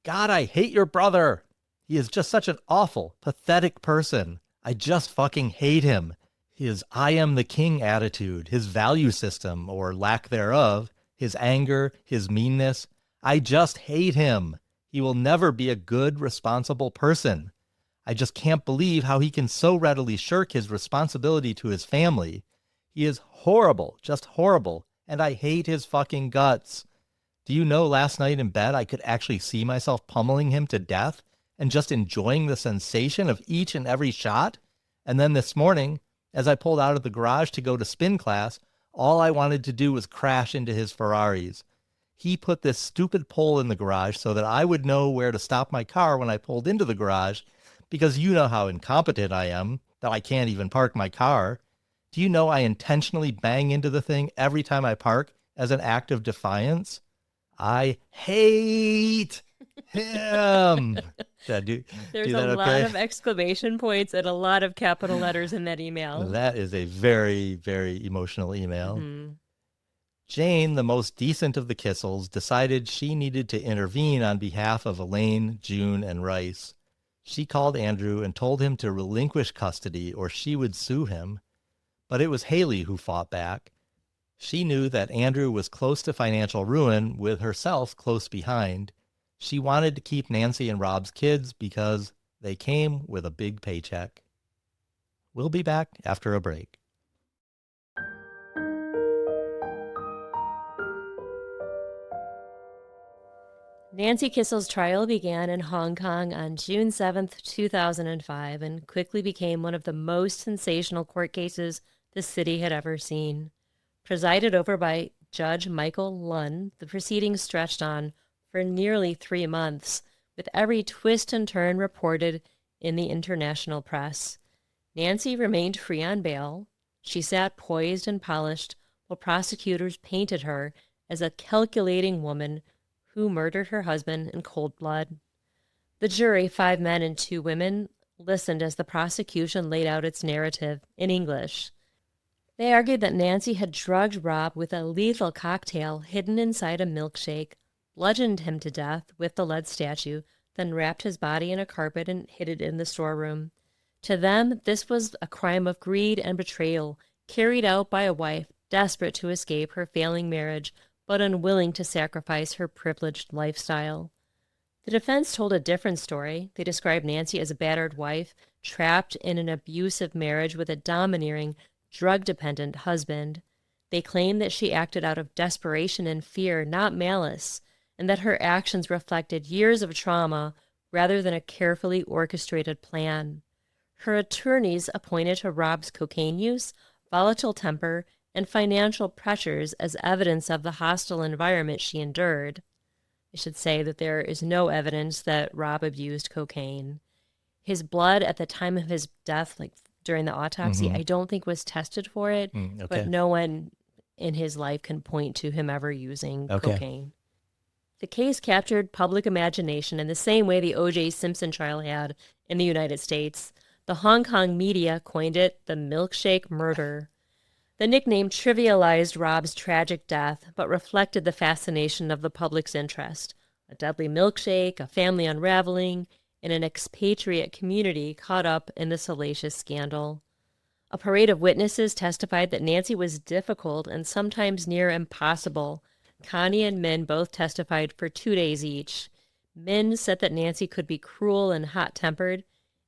God, I hate your brother. He is just such an awful, pathetic person. I just fucking hate him. His I am the king attitude, his value system, or lack thereof, his anger, his meanness. I just hate him. He will never be a good, responsible person. I just can't believe how he can so readily shirk his responsibility to his family. He is horrible, just horrible, and I hate his fucking guts. Do you know last night in bed I could actually see myself pummeling him to death and just enjoying the sensation of each and every shot? And then this morning, as I pulled out of the garage to go to spin class, all I wanted to do was crash into his Ferraris. He put this stupid pole in the garage so that I would know where to stop my car when I pulled into the garage, because you know how incompetent I am, that I can't even park my car. Do you know I intentionally bang into the thing every time I park as an act of defiance? I hate him. Did I There's do a that lot okay? of exclamation points and a lot of capital letters in that email. That is a very, very emotional email. Hmm. Jane, the most decent of the Kissels, decided she needed to intervene on behalf of Elaine, June, and Rice. She called Andrew and told him to relinquish custody or she would sue him. But it was Haley who fought back. She knew that Andrew was close to financial ruin, with herself close behind. She wanted to keep Nancy and Rob's kids because they came with a big paycheck. We'll be back after a break. Nancy Kissel's trial began in Hong Kong on June 7th, 2005, and quickly became one of the most sensational court cases the city had ever seen. Presided over by Judge Michael Lunn, the proceedings stretched on for nearly 3 months, with every twist and turn reported in the international press. Nancy remained free on bail. She sat poised and polished while prosecutors painted her as a calculating woman who murdered her husband in cold blood. The jury, 5 men and 2 women, listened as the prosecution laid out its narrative in English. They argued that Nancy had drugged Rob with a lethal cocktail hidden inside a milkshake, bludgeoned him to death with the lead statue, then wrapped his body in a carpet and hid it in the storeroom. To them, this was a crime of greed and betrayal, carried out by a wife desperate to escape her failing marriage, but unwilling to sacrifice her privileged lifestyle. The defense told a different story. They described Nancy as a battered wife, trapped in an abusive marriage with a domineering, drug-dependent husband. They claimed that she acted out of desperation and fear, not malice, and that her actions reflected years of trauma rather than a carefully orchestrated plan. Her attorneys pointed to Rob's cocaine use, volatile temper, and financial pressures as evidence of the hostile environment she endured. I should say that there is no evidence that Rob abused cocaine. His blood at the time of his death, like during the autopsy, I don't think was tested for it, Okay. but no one in his life can point to him ever using cocaine. The case captured public imagination in the same way the O.J. Simpson trial had in the United States. The Hong Kong media coined it the milkshake murder. The nickname trivialized Rob's tragic death, but reflected the fascination of the public's interest. A deadly milkshake, a family unraveling, and an expatriate community caught up in the salacious scandal. A parade of witnesses testified that Nancy was difficult and sometimes near impossible. Connie and Min both testified for 2 days each. Min said that Nancy could be cruel and hot-tempered,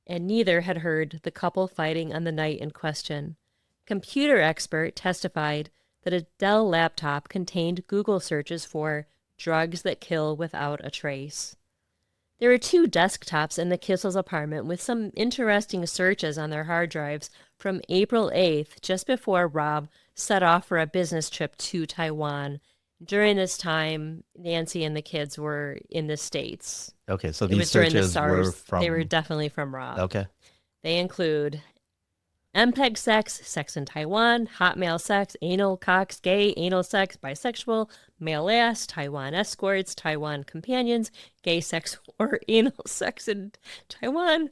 and neither had heard the couple fighting on the night in question. Computer expert testified that a Dell laptop contained Google searches for drugs that kill without a trace. There were 2 desktops in the Kissel's apartment with some interesting searches on their hard drives from April 8th, just before Rob set off for a business trip to Taiwan. During this time, Nancy and the kids were in the States. Okay, so It these was during the searches were SARS. from... They were definitely from Rob. Okay. They include MPEG sex, sex in Taiwan, hotmail sex, anal cox, gay, anal sex, bisexual, male ass, Taiwan escorts, Taiwan companions, gay sex or anal sex in Taiwan,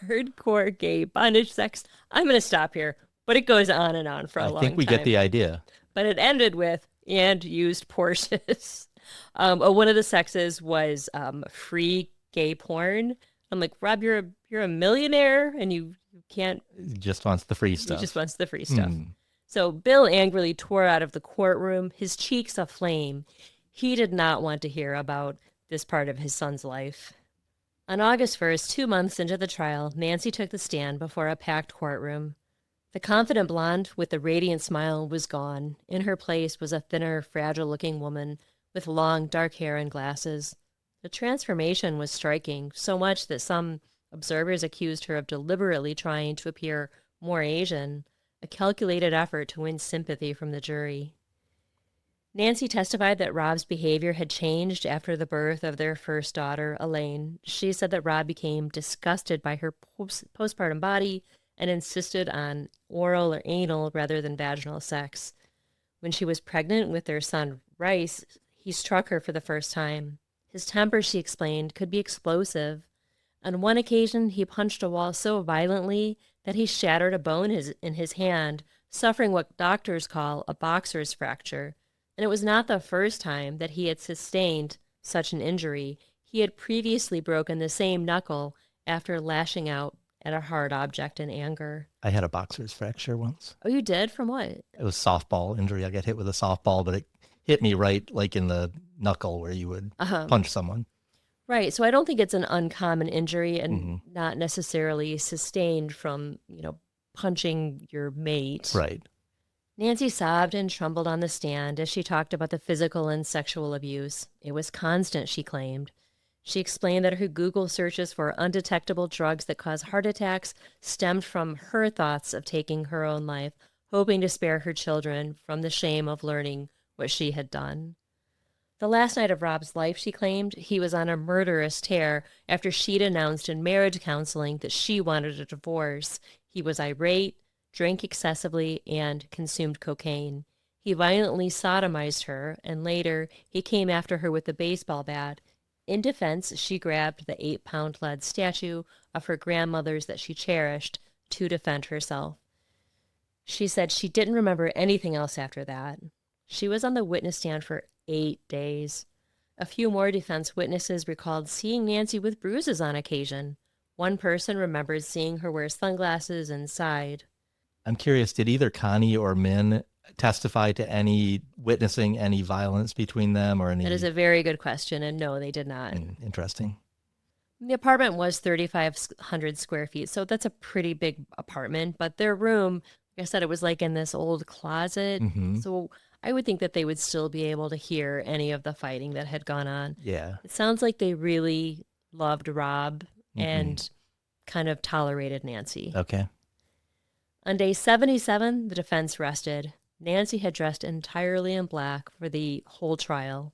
hardcore gay bondage sex. I'm going to stop here, but it goes on and on for a I think long we get time. the idea. But it ended with, and used Porsches. One of the sexes was free gay porn. I'm like, Rob, you're a millionaire and you can't. He just wants the free He just stuff. wants the free stuff. So Bill angrily tore out of the courtroom, his cheeks aflame. He did not want to hear about this part of his son's life. On August 1st, 2 months into the trial, Nancy took the stand before a packed courtroom. The confident blonde with the radiant smile was gone. In her place was a thinner, fragile-looking woman with long, dark hair and glasses. The transformation was striking, so much that some observers accused her of deliberately trying to appear more Asian, a calculated effort to win sympathy from the jury. Nancy testified that Rob's behavior had changed after the birth of their first daughter, Elaine. She said that Rob became disgusted by her postpartum body and insisted on oral or anal rather than vaginal sex. When she was pregnant with their son, Rice, he struck her for the first time. His temper, she explained, could be explosive. On one occasion, he punched a wall so violently that he shattered a bone in his hand, suffering what doctors call a boxer's fracture. And it was not the first time that he had sustained such an injury. He had previously broken the same knuckle after lashing out at a hard object in anger. I had a boxer's fracture once. Oh, you did? From what? It was softball injury. I got hit with a softball, but it hit me right like in the knuckle where you would punch someone. Right. So I don't think it's an uncommon injury and not necessarily sustained from, punching your mate. Right. Nancy sobbed and trembled on the stand as she talked about the physical and sexual abuse. It was constant, she claimed. She explained that her Google searches for undetectable drugs that cause heart attacks stemmed from her thoughts of taking her own life, hoping to spare her children from the shame of learning what she had done. The last night of Rob's life, she claimed, he was on a murderous tear after she'd announced in marriage counseling that she wanted a divorce. He was irate, drank excessively, and consumed cocaine. He violently sodomized her, and later he came after her with a baseball bat. In defense, she grabbed the 8-pound lead statue of her grandmother's that she cherished to defend herself. She said she didn't remember anything else after that. She was on the witness stand for 8 days. A few more defense witnesses recalled seeing Nancy with bruises on occasion. One person remembered seeing her wear sunglasses and sighed. I'm curious, did either Connie or Min testify to any witnessing any violence between them or any? That is a very good question, and no, they did not. Interesting. The apartment was 3,500 square feet, so that's a pretty big apartment, but their room, like I said, it was like in this old closet, so I would think that they would still be able to hear any of the fighting that had gone on. Yeah. It sounds like they really loved Rob and kind of tolerated Nancy. Okay. On day 77, the defense rested. Nancy had dressed entirely in black for the whole trial.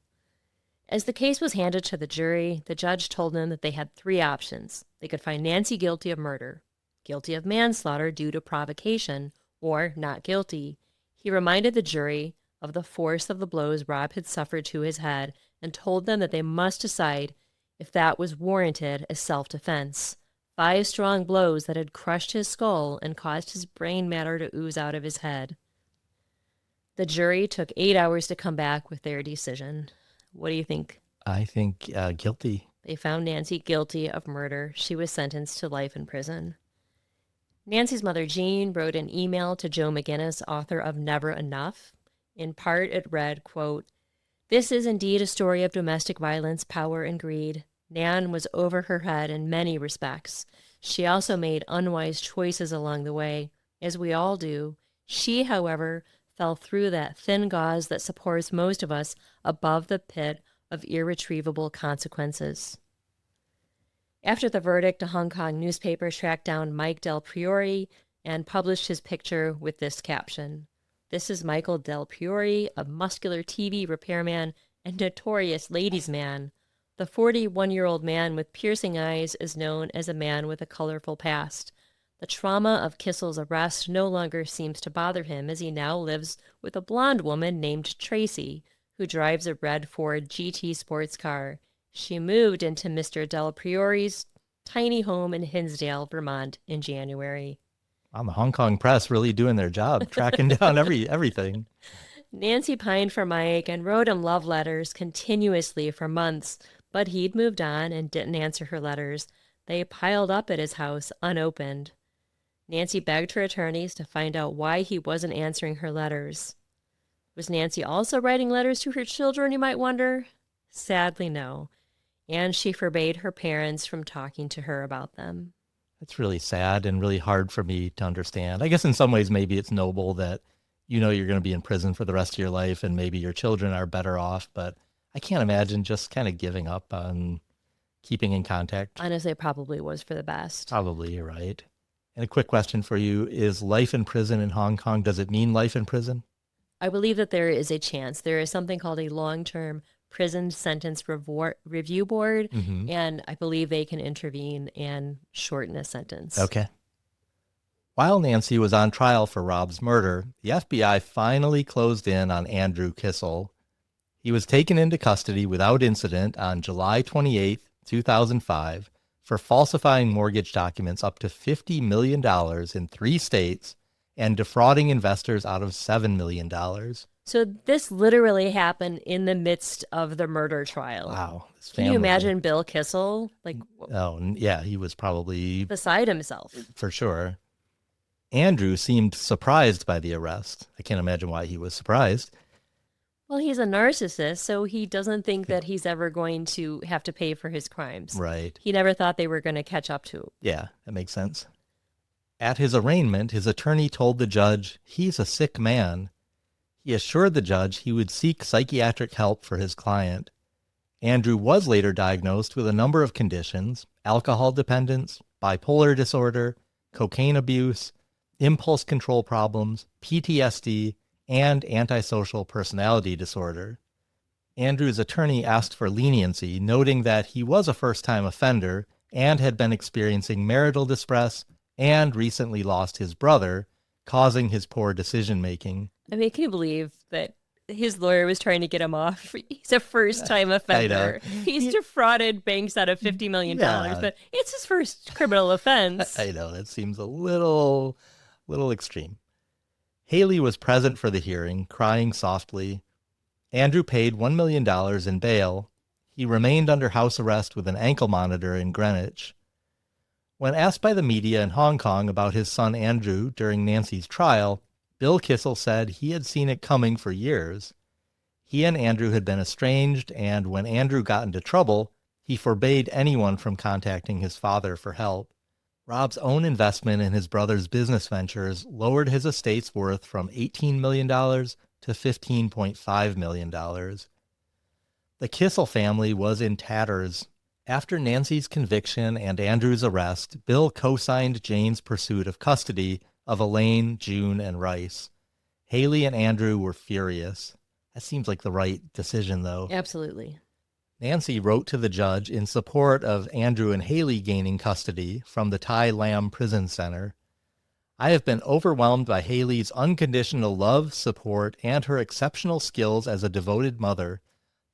As the case was handed to the jury, the judge told them that they had 3 options. They could find Nancy guilty of murder, guilty of manslaughter due to provocation, or not guilty. He reminded the jury of the force of the blows Rob had suffered to his head and told them that they must decide if that was warranted as self-defense. 5 strong blows that had crushed his skull and caused his brain matter to ooze out of his head. The jury took 8 hours to come back with their decision. What do you think? I think guilty. They found Nancy guilty of murder. She was sentenced to life in prison. Nancy's mother, Jean, wrote an email to Joe McGinnis, author of Never Enough. In part, it read, quote, "This is indeed a story of domestic violence, power, and greed. Nan was over her head in many respects. She also made unwise choices along the way, as we all do. She, however, fell through that thin gauze that supports most of us above the pit of irretrievable consequences." After the verdict, a Hong Kong newspaper tracked down Mike Del Priore and published his picture with this caption: "This is Michael Del Priore, a muscular TV repairman and notorious ladies' man. The 41-year-old man with piercing eyes is known as a man with a colorful past. The trauma of Kissel's arrest no longer seems to bother him, as he now lives with a blonde woman named Tracy, who drives a red Ford GT sports car. She moved into Mr. Del Priore's tiny home in Hinsdale, Vermont in January. On the Hong Kong press really doing their job, tracking down everything. Nancy pined for Mike and wrote him love letters continuously for months, but he'd moved on and didn't answer her letters. They piled up at his house unopened. Nancy begged her attorneys to find out why he wasn't answering her letters. Was Nancy also writing letters to her children, you might wonder? Sadly, no. And she forbade her parents from talking to her about them. That's really sad and really hard for me to understand. I guess in some ways, maybe it's noble that you know you're going to be in prison for the rest of your life and maybe your children are better off, but I can't imagine just kind of giving up on keeping in contact. Honestly, it probably was for the best. Probably, you're right. And a quick question for you, is life in prison in Hong Kong, does it mean life in prison? I believe that there is a chance. There is something called a long-term prison sentence review board, and I believe they can intervene and shorten a sentence. Okay. While Nancy was on trial for Rob's murder, the FBI finally closed in on Andrew Kissel. He was taken into custody without incident on July 28, 2005, for falsifying mortgage documents up to $50 million in 3 states and defrauding investors out of $7 million. So this literally happened in the midst of the murder trial. Wow. Can you imagine Bill Kissel? Oh, yeah, he was probably beside himself. For sure. Andrew seemed surprised by the arrest. I can't imagine why he was surprised. Well, he's a narcissist, so he doesn't think that he's ever going to have to pay for his crimes. Right. He never thought they were going to catch up to. Yeah, that makes sense. At his arraignment, his attorney told the judge he's a sick man. He assured the judge he would seek psychiatric help for his client. Andrew was later diagnosed with a number of conditions: alcohol dependence, bipolar disorder, cocaine abuse, impulse control problems, PTSD, and antisocial personality disorder. Andrew's attorney asked for leniency, noting that he was a first-time offender and had been experiencing marital distress and recently lost his brother, causing his poor decision-making. I mean, can you believe that his lawyer was trying to get him off? He's a first-time offender. He's defrauded banks out of $50 million, but it's his first criminal offense. I know, that seems a little extreme. Haley was present for the hearing, crying softly. Andrew paid $1 million in bail. He remained under house arrest with an ankle monitor in Greenwich. When asked by the media in Hong Kong about his son Andrew during Nancy's trial, Bill Kissel said he had seen it coming for years. He and Andrew had been estranged, and when Andrew got into trouble, he forbade anyone from contacting his father for help. Rob's own investment in his brother's business ventures lowered his estate's worth from $18 million to $15.5 million. The Kissel family was in tatters. After Nancy's conviction and Andrew's arrest, Bill co-signed Jane's pursuit of custody of Elaine, June, and Rice. Haley and Andrew were furious. That seems like the right decision, though. Absolutely. Nancy wrote to the judge in support of Andrew and Haley gaining custody from the Tai Lam Prison Center. I have been overwhelmed by Haley's unconditional love, support, and her exceptional skills as a devoted mother.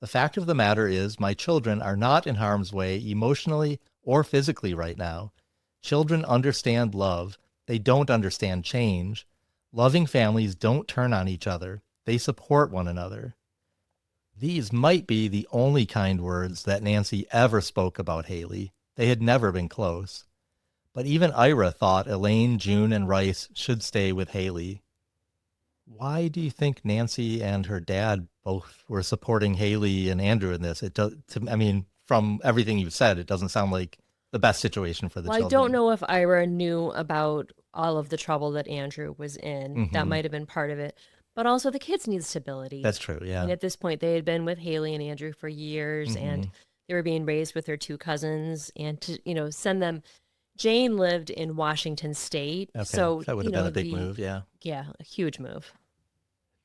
The fact of the matter is, my children are not in harm's way emotionally or physically right now. Children understand love. They don't understand change. Loving families don't turn on each other. They support one another. These might be the only kind words that Nancy ever spoke about Haley. They had never been close. But even Ira thought Elaine, June, and Rice should stay with Haley. Why do you think Nancy and her dad both were supporting Haley and Andrew in this? From everything you've said, it doesn't sound like the best situation for the children. I don't know if Ira knew about all of the trouble that Andrew was in. That might have been part of it. But also the kids need stability. That's true, yeah. And at this point, they had been with Haley and Andrew for years, and they were being raised with their 2 cousins. And to, send them... Jane lived in Washington State. Okay. So that would have been a big move, yeah. Yeah, a huge move.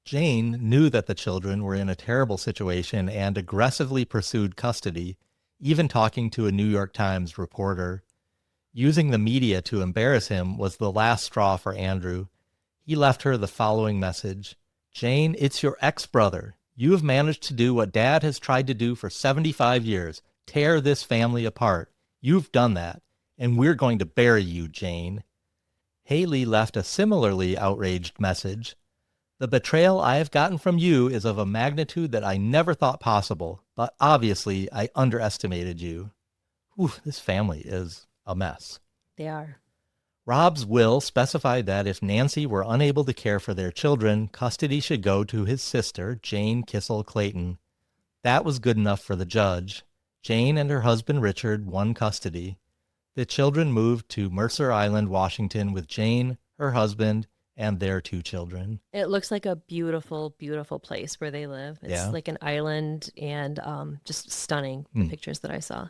Jane knew that the children were in a terrible situation and aggressively pursued custody, even talking to a New York Times reporter. Using the media to embarrass him was the last straw for Andrew. He left her the following message: Jane, it's your ex-brother. You have managed to do what Dad has tried to do for 75 years. Tear this family apart. You've done that. and we're going to bury you, Jane. Haley left a similarly outraged message. The betrayal I have gotten from you is of a magnitude that I never thought possible, but obviously I underestimated you. Whew, this family is a mess. They are. Rob's will specified that if Nancy were unable to care for their children, custody should go to his sister, Jane Kissel Clayton. That was good enough for the judge. Jane and her husband Richard won custody. The children moved to Mercer Island, Washington, with Jane, her husband, and their 2 children. It looks like a beautiful, beautiful place where they live. It's like an island and just stunning, the pictures that I saw.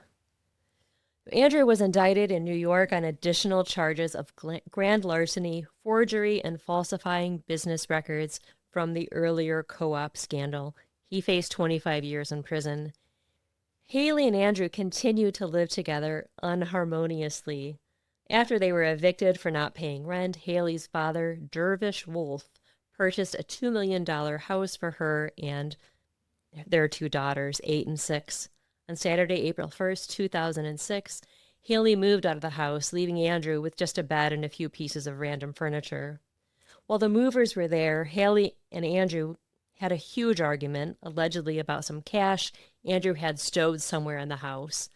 Andrew was indicted in New York on additional charges of grand larceny, forgery, and falsifying business records from the earlier co-op scandal. He faced 25 years in prison. Haley and Andrew continued to live together unharmoniously. After they were evicted for not paying rent, Haley's father, Dervish Wolf, purchased a $2 million house for her and their 2 daughters, 8 and 6. On Saturday, April 1st, 2006, Haley moved out of the house, leaving Andrew with just a bed and a few pieces of random furniture. While the movers were there, Haley and Andrew had a huge argument, allegedly about some cash Andrew had stowed somewhere in the house.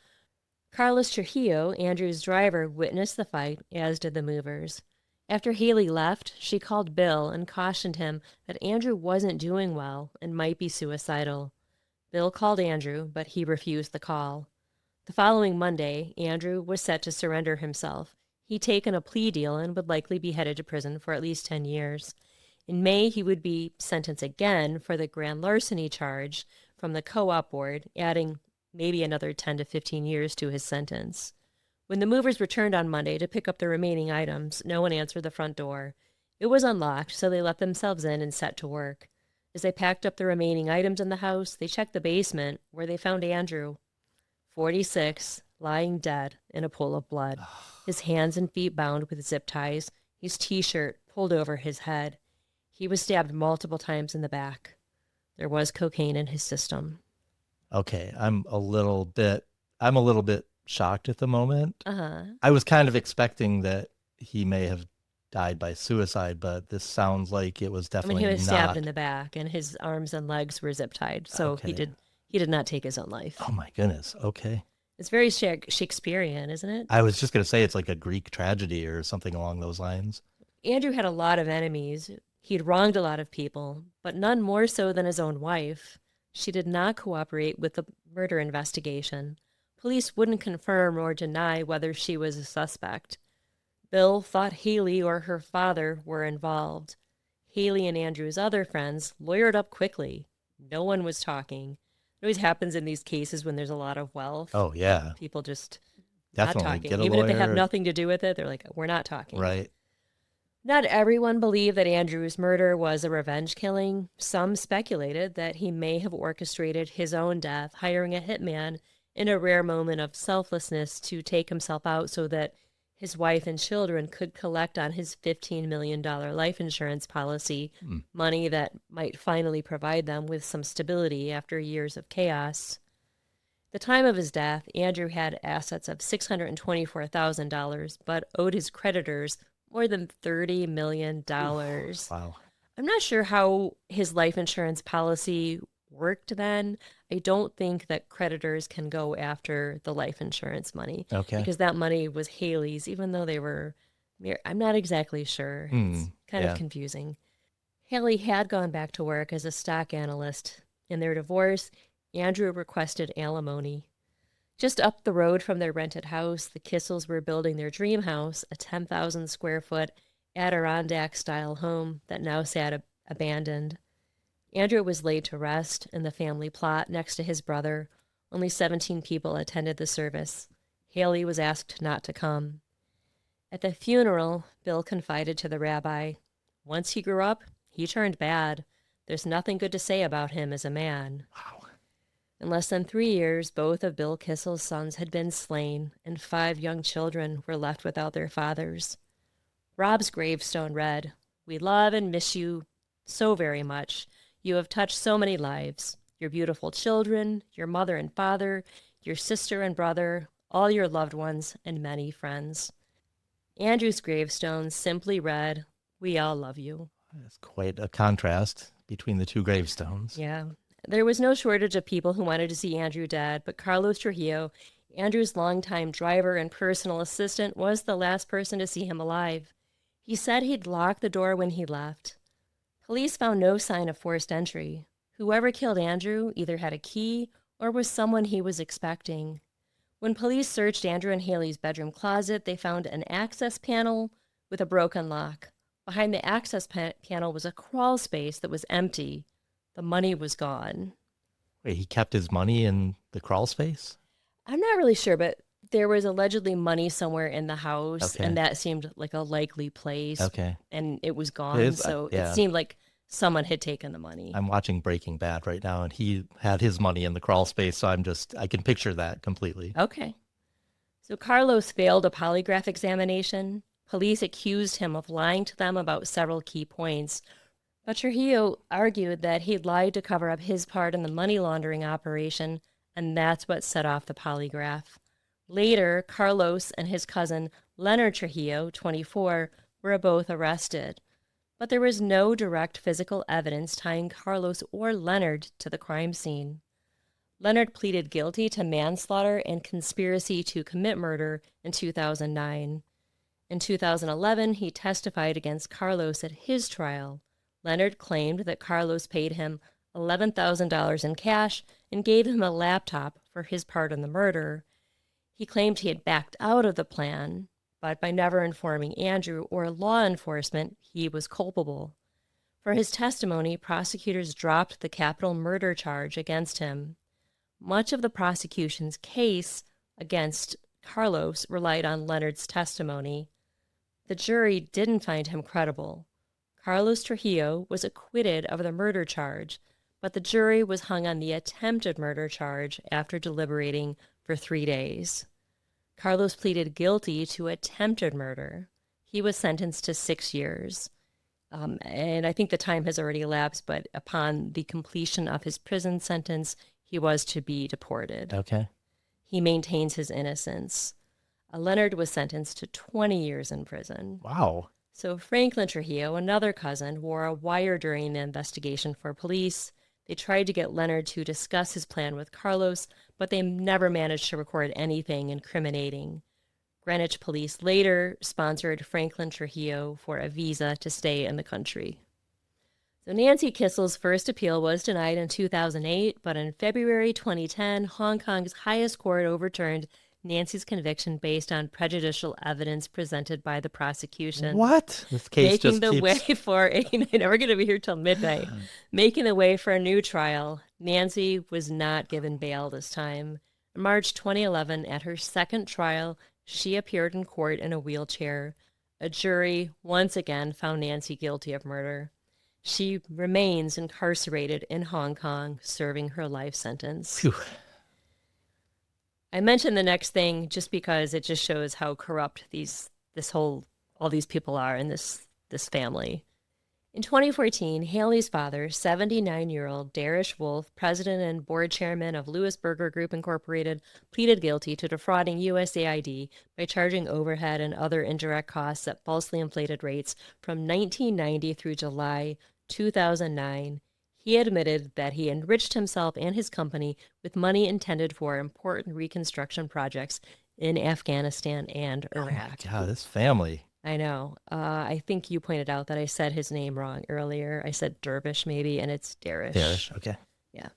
Carlos Trujillo, Andrew's driver, witnessed the fight, as did the movers. After Haley left, she called Bill and cautioned him that Andrew wasn't doing well and might be suicidal. Bill called Andrew, but he refused the call. The following Monday, Andrew was set to surrender himself. He'd taken a plea deal and would likely be headed to prison for at least 10 years. In May, he would be sentenced again for the grand larceny charge from the co-op board, adding maybe another 10 to 15 years to his sentence. When the movers returned on Monday to pick up the remaining items, no one answered the front door. It was unlocked, so they let themselves in and set to work. As they packed up the remaining items in the house, they checked the basement, where they found Andrew, 46, lying dead in a pool of blood, his hands and feet bound with zip ties, his T-shirt pulled over his head. He was stabbed multiple times in the back. There was cocaine in his system. Okay, I'm a little bit shocked at the moment. Uh-huh. I was kind of expecting that he may have died by suicide, but this sounds like it was definitely he was not. stabbed in the back, and his arms and legs were zip tied, so Okay. he did not take his own life. Oh my goodness. Okay. It's very Shakespearean, isn't it? I was just going to say it's like a Greek tragedy or something along those lines. Andrew had a lot of enemies. He'd wronged a lot of people, but none more so than his own wife. She did not cooperate with the murder investigation. Police wouldn't confirm or deny whether she was a suspect. Bill thought Haley or her father were involved. Haley and Andrew's other friends lawyered up quickly. No one was talking. It always happens in these cases when there's a lot of wealth. Oh, yeah. People just Definitely not talking. get a Even if they have lawyer. nothing to do with it, they're like, we're not talking. Right. Not everyone believed that Andrew's murder was a revenge killing. Some speculated that he may have orchestrated his own death, hiring a hitman in a rare moment of selflessness to take himself out so that his wife and children could collect on his $15 million life insurance policy, money that might finally provide them with some stability after years of chaos. At the time of his death, Andrew had assets of $624,000, but owed his creditors more than $30 million. Wow. I'm not sure how his life insurance policy worked then. I don't think that creditors can go after the life insurance money. Okay. Because that money was Haley's, even though they were, I'm not exactly sure. It's kind of confusing. Haley had gone back to work as a stock analyst. In their divorce, Andrew requested alimony. Just up the road from their rented house, the Kissels were building their dream house, a 10,000 square foot Adirondack-style home that now sat abandoned. Andrew was laid to rest in the family plot next to his brother. Only 17 people attended the service. Haley was asked not to come. At the funeral, Bill confided to the rabbi, once he grew up, he turned bad. There's nothing good to say about him as a man. Wow. In less than 3 years, both of Bill Kissel's sons had been slain, and 5 young children were left without their fathers. Rob's gravestone read, "We love and miss you so very much. You have touched so many lives. Your beautiful children, your mother and father, your sister and brother, all your loved ones, and many friends. Andrew's gravestone simply read, "We all love you." It's quite a contrast between the two gravestones. Yeah. There was no shortage of people who wanted to see Andrew dead, but Carlos Trujillo, Andrew's longtime driver and personal assistant, was the last person to see him alive. He said he'd locked the door when he left. Police found no sign of forced entry. Whoever killed Andrew either had a key or was someone he was expecting. When police searched Andrew and Haley's bedroom closet, they found an access panel with a broken lock. Behind the access panel was a crawl space that was empty. The money was gone. Wait, he kept his money in the crawl space? I'm not really sure, but there was allegedly money somewhere in the house, Okay. and that seemed like a likely place. Okay. And it was gone, It is, so yeah. it seemed like someone had taken the money. I'm watching Breaking Bad right now, and he had his money in the crawl space, so I can picture that completely. Okay. So Carlos failed a polygraph examination. Police accused him of lying to them about several key points. But Trujillo argued that he'd lied to cover up his part in the money laundering operation, and that's what set off the polygraph. Later, Carlos and his cousin, Leonard Trujillo, 24, were both arrested. But there was no direct physical evidence tying Carlos or Leonard to the crime scene. Leonard pleaded guilty to manslaughter and conspiracy to commit murder in 2009. In 2011, he testified against Carlos at his trial. Leonard claimed that Carlos paid him $11,000 in cash and gave him a laptop for his part in the murder. He claimed he had backed out of the plan, but by never informing Andrew or law enforcement, he was culpable. For his testimony, prosecutors dropped the capital murder charge against him. Much of the prosecution's case against Carlos relied on Leonard's testimony. The jury didn't find him credible. Carlos Trujillo was acquitted of the murder charge, but the jury was hung on the attempted murder charge after deliberating for 3 days. Carlos pleaded guilty to attempted murder. He was sentenced to 6 years. And I think the time has already elapsed, but upon the completion of his prison sentence, he was to be deported. Okay. He maintains his innocence. Leonard was sentenced to 20 years in prison. Wow. So Franklin Trujillo, another cousin, wore a wire during the investigation for police. They tried to get Leonard to discuss his plan with Carlos, but they never managed to record anything incriminating. Greenwich police later sponsored Franklin Trujillo for a visa to stay in the country. So Nancy Keesel's first appeal was denied in 2008, but in February 2010, Hong Kong's highest court overturned Nancy's conviction based on prejudicial evidence presented by the prosecution. What? This case making just the keeps... way for a we're going to be here till midnight. Making the way for a new trial. Nancy was not given bail this time. In March 2011, at her second trial, she appeared in court in a wheelchair. A jury once again found Nancy guilty of murder. She remains incarcerated in Hong Kong, serving her life sentence. Phew. I mentioned the next thing just because it just shows how corrupt all these people are in this family. In 2014, Haley's father, 79-year-old Darish Wolf, president and board chairman of Lewis Burger Group Incorporated, pleaded guilty to defrauding USAID by charging overhead and other indirect costs at falsely inflated rates from 1990 through July 2009. He admitted that he enriched himself and his company with money intended for important reconstruction projects in Afghanistan and Iraq. Oh my God, this family. I know. I think you pointed out that I said his name wrong earlier. I said Dervish maybe, and it's Darish. Darish, okay. Yeah.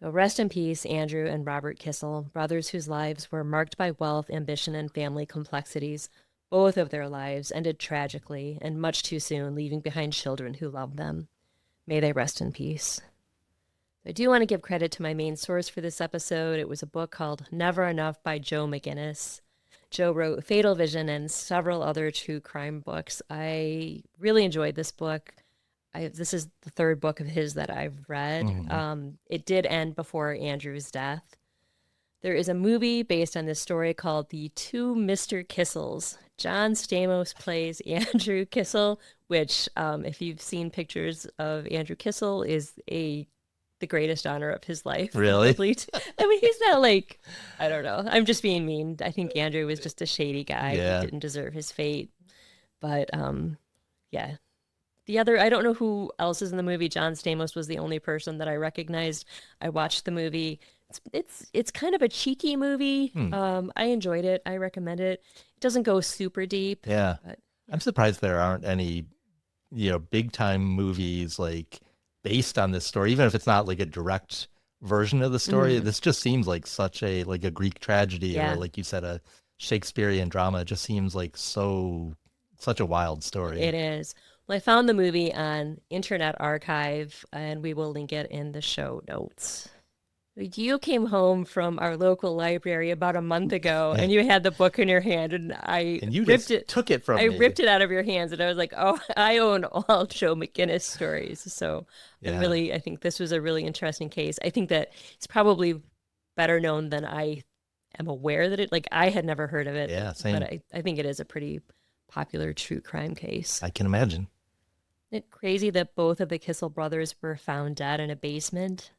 So rest in peace, Andrew and Robert Kissel, brothers whose lives were marked by wealth, ambition, and family complexities. Both of their lives ended tragically and much too soon, leaving behind children who loved them. May they rest in peace. I do want to give credit to my main source for this episode. It was a book called Never Enough by Joe McGinnis. Joe wrote Fatal Vision and several other true crime books. I really enjoyed this book. This is the third book of his that I've read. Mm-hmm. It did end before Andrew's death. There is a movie based on this story called The Two Mr. Kissels. John Stamos plays Andrew Kissel, which, if you've seen pictures of Andrew Kissel, is a the greatest honor of his life, Really? probably. I mean, he's not like, I don't know. I'm just being mean. I think Andrew was just a shady guy. He Yeah. didn't deserve his fate. But yeah. The other, I don't know who else is in the movie. John Stamos was the only person that I recognized. I watched the movie. It's kind of a cheeky movie. Hmm. I enjoyed it. I recommend it. It doesn't go super deep, Yeah. but I'm yeah. surprised there aren't any, big time movies like based on this story, even if it's not like a direct version of the story. Mhm. This just seems like such a like a Greek tragedy or Yeah, like you said, a Shakespearean drama. It just seems like such a wild story. it is. Well, I found the movie on Internet Archive, and we will link it in the show notes. You came home from our local library about a month ago, and you had the book in your hand, and And you just took it I from me. ripped it out of your hands, and I was like, "Oh, I own all Joe McGinnis stories." So Yeah. I think this was a really interesting case. I think that it's probably better known than I am aware that it. Like I had never heard of it, Yeah, but same. I think it is a pretty popular true crime case. I can imagine. Isn't it crazy that both of the Kissel brothers were found dead in a basement?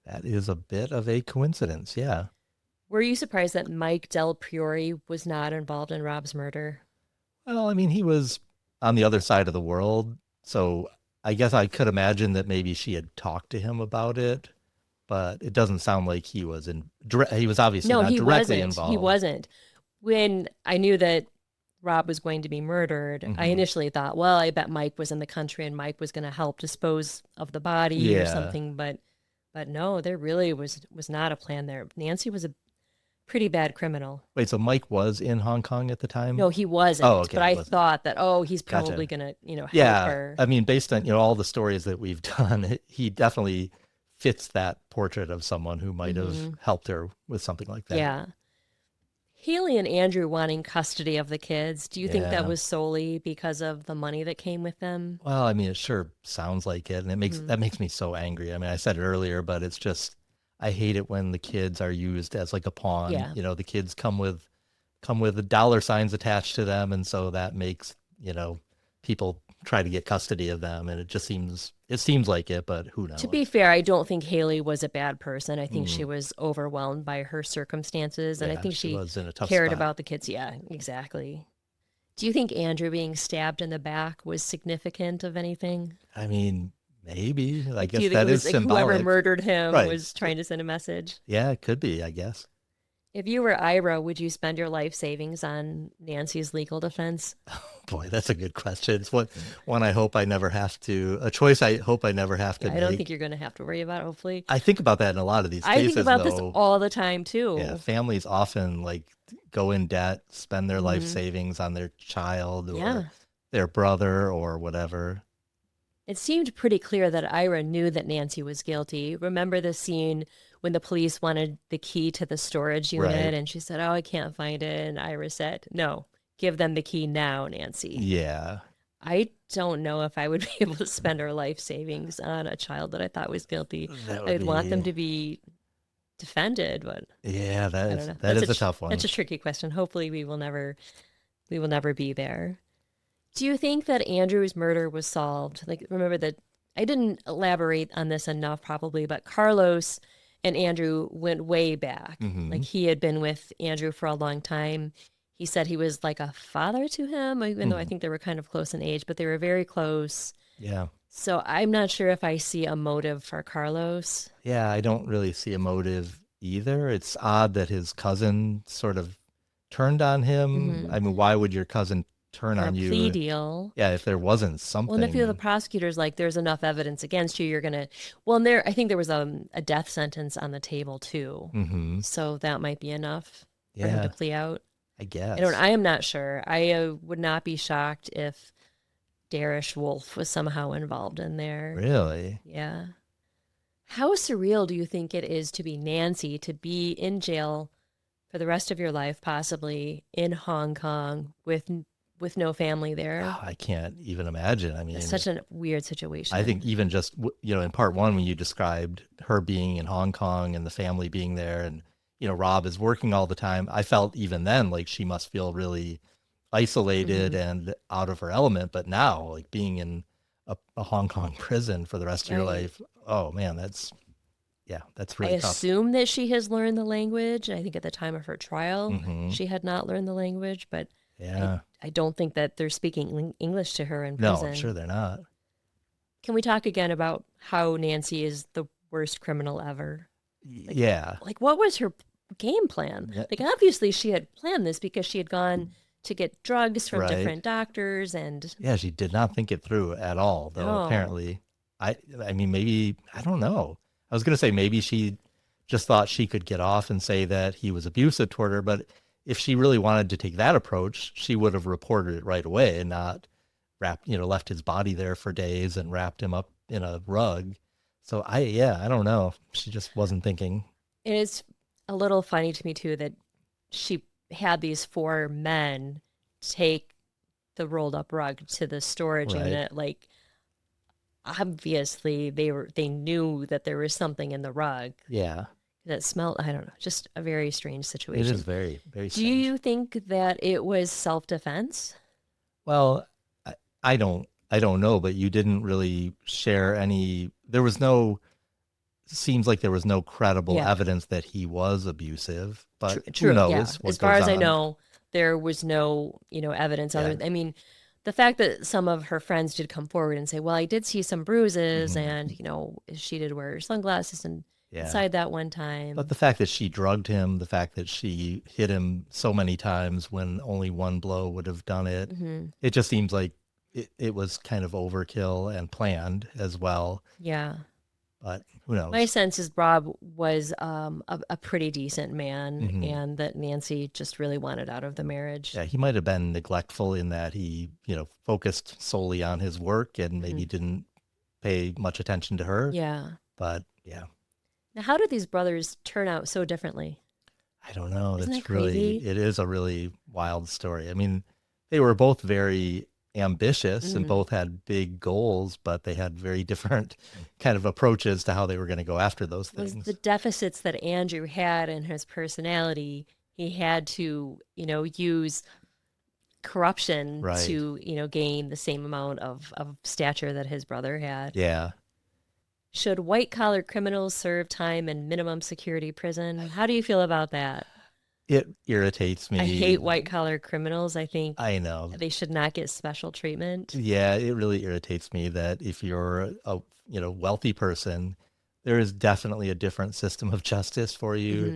That is a bit of a coincidence. Yeah. Were you surprised that Mike Del Priore was not involved in Rob's murder? Well, I mean, he was on the other side of the world, so I guess I could imagine that maybe she had talked to him about it, but it doesn't sound like he was obviously No, not he directly wasn't. He involved. wasn't. When I knew that Rob was going to be murdered, I Hmm. initially thought, well, I bet Mike was in the country and Mike was going to help dispose of the body or Yeah. something, but no, there really was not a plan there. Nancy was a pretty bad criminal. Wait, so Mike was in Hong Kong at the time? No, he Oh, wasn't, okay, but he I wasn't. thought that, oh, he's probably Gotcha. going to, help Yeah, her. I mean, based on, all the stories that we've done, he definitely fits that portrait of someone who might have Hmm. helped her with something like that. Yeah. Haley and Andrew wanting custody of the kids, do you think that Yeah. was solely because of the money that came with them? Well, I mean, it sure sounds like it, and Hmm. that makes me so angry. I mean, I said it earlier, but it's just I hate it when the kids are used as like a pawn. Yeah. The kids come with the dollar signs attached to them, and so that makes, people try to get custody of them, and it seems like it, but who To be knows? fair, I don't think Haley was a bad person. I think she Mm, was overwhelmed by her circumstances, and I yeah, think she she was in a tough cared spot. about the kids. Yeah, exactly. Do you think Andrew being stabbed in the back was significant of anything? I mean, maybe. I Like, do guess you think it that is was like whoever symbolic. murdered him Right. was trying to send a message? Yeah, it could be, I guess. If you were Ira, would you spend your life savings on Nancy's legal defense? Boy, that's a good question. It's one I hope I never have to, a choice I hope I never have to Yeah, I don't think make. you're going to have to worry about it, hopefully. I think about that in a lot of these I think cases, about this though. all the time, Yeah, too. families often like go in debt, spend their life Hmm. savings on their child or Yeah. their brother or whatever. It seemed pretty clear that Ira knew that Nancy was guilty. Remember the scene when the police wanted the key to the storage Right. unit and she said, "Oh, I can't find it." And Ira said, "No, give them the key now, Nancy." Yeah. I don't know if I would be able to spend our life savings on a child that I thought was guilty. That would I'd want them be, to be defended, but yeah, I don't know. that is a tough That's one. a tricky question. Hopefully we will never be there. Do you think that Andrew's murder was solved? Like, remember that I didn't elaborate on this enough, probably, but Carlos and Andrew went way back. Hmm. Like, he had been with Andrew for a long time. He said he was like a father to him, even though I Hmm. think they were kind of close in age, but they were very close. Yeah. So I'm not sure if I see a motive for Carlos Yeah, I don't really see a motive either. It's odd that his cousin sort of turned on him. hmm I mean, why would your cousin turn for a on plea you? deal. Yeah, if there wasn't Well, and if you the something. prosecutor's like, there's enough evidence against you, you're gonna. Well, and there, I think there was a death sentence on the table too, Hmm. so that might be enough for him to Yeah, plea out. I I don't. guess. I am not sure. I would not be shocked if Darish Wolf was somehow involved in there. Really? Yeah. How surreal do you think it is to be Nancy, to be in jail for the rest of your life, possibly in Hong Kong with no family there? Oh, I can't even imagine. I It's mean, such a weird I think situation. even just, in part one, when you described her being in Hong Kong and the family being there and, Rob is working all the time, I felt even then like she must feel really isolated Hmm. and out of her element. But now, like being in a Hong Kong prison for the rest of your Right. life, oh man, that's Yeah, that's I really tough. assume that she has learned the language. I think at the time of her trial, Hmm. she had not learned the language, but I Yeah. I don't think that they're speaking English to her in No, I'm prison. sure they're not. Can we talk again about how Nancy is the worst criminal ever? Like, Yeah. what was her game plan? Yeah. Like, obviously she had planned this because she had gone to get drugs from Right. different doctors and Yeah, she did not think it through at all, though no. apparently. I mean maybe I don't know. I was gonna say maybe she just thought she could get off and say that he was abusive toward her, but if she really wanted to take that approach, she would have reported it right away and not left his body there for days and wrapped him up in a rug. So I don't know. She just wasn't thinking. It is a little funny to me too that she had these four men take the rolled up rug to the storage Right. unit. Like obviously they knew that there was something in the rug Yeah. that smelled. I don't know, just a very strange It is situation. very, very Do strange. you think that it was self defense? Well, I don't know, but you didn't really share any. There was no. Seems like there was no credible Yeah, evidence that he was abusive, but who true. Yeah, knows as what far goes as I on? know, there was no evidence Yeah. other. I mean, the fact that some of her friends did come forward and say, "Well, I did see some bruises, Hmm. and she did wear sunglasses and Yeah. inside that one But the time." fact that she drugged him, the fact that she hit him so many times when only one blow would have done it, Hmm. it just seems like it was kind of overkill and planned as well. Yeah. But who My knows? sense is Rob was a pretty decent man, Hmm. and that Nancy just really wanted out of the marriage. Yeah, he might have been neglectful in that he, focused solely on his work and Hmm. maybe didn't pay much attention to her. Yeah. But yeah, Now, how did these brothers turn out so differently? I don't know. Isn't that It crazy? is a really wild story. I mean, they were both very ambitious and Hmm. both had big goals, but they had very different kind of approaches to how they were going to go after those Was the things. deficits that Andrew had in his personality, he had to, use corruption Right. to, gain the same amount of stature that his brother had. Yeah. Should white collar criminals serve time in minimum security prison? How do you feel about that? It irritates I me. hate white collar criminals. I think I know. they should not get special treatment. Yeah, it really irritates me that if you're a, wealthy person, there is definitely a different system of justice for you,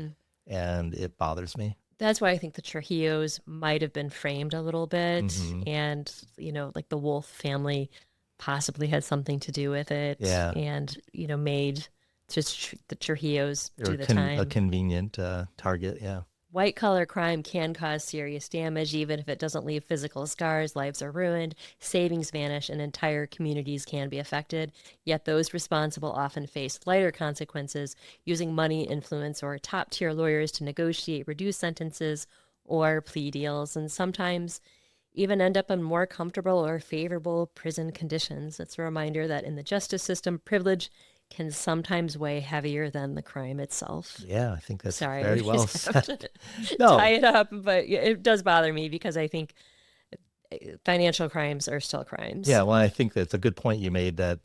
Hmm. and it bothers me. That's why I think the Trujillos might have been framed a little bit, Hmm. and like the Wolf family possibly had something to do with it, Yeah, and made just the Trujillos or do the a time. convenient target. Yeah. White collar crime can cause serious damage, even if it doesn't leave physical scars. Lives are ruined, savings vanish, and entire communities can be affected. Yet those responsible often face lighter consequences, using money, influence, or top tier lawyers to negotiate reduced sentences or plea deals, and sometimes even end up in more comfortable or favorable prison conditions. It's a reminder that in the justice system, privilege can sometimes weigh heavier than the crime itself. Yeah, I think that's Sorry, very we well just have said. to tie No, it up, but it does bother me because I think financial crimes are still yeah, crimes. well, I think that's a good point you made that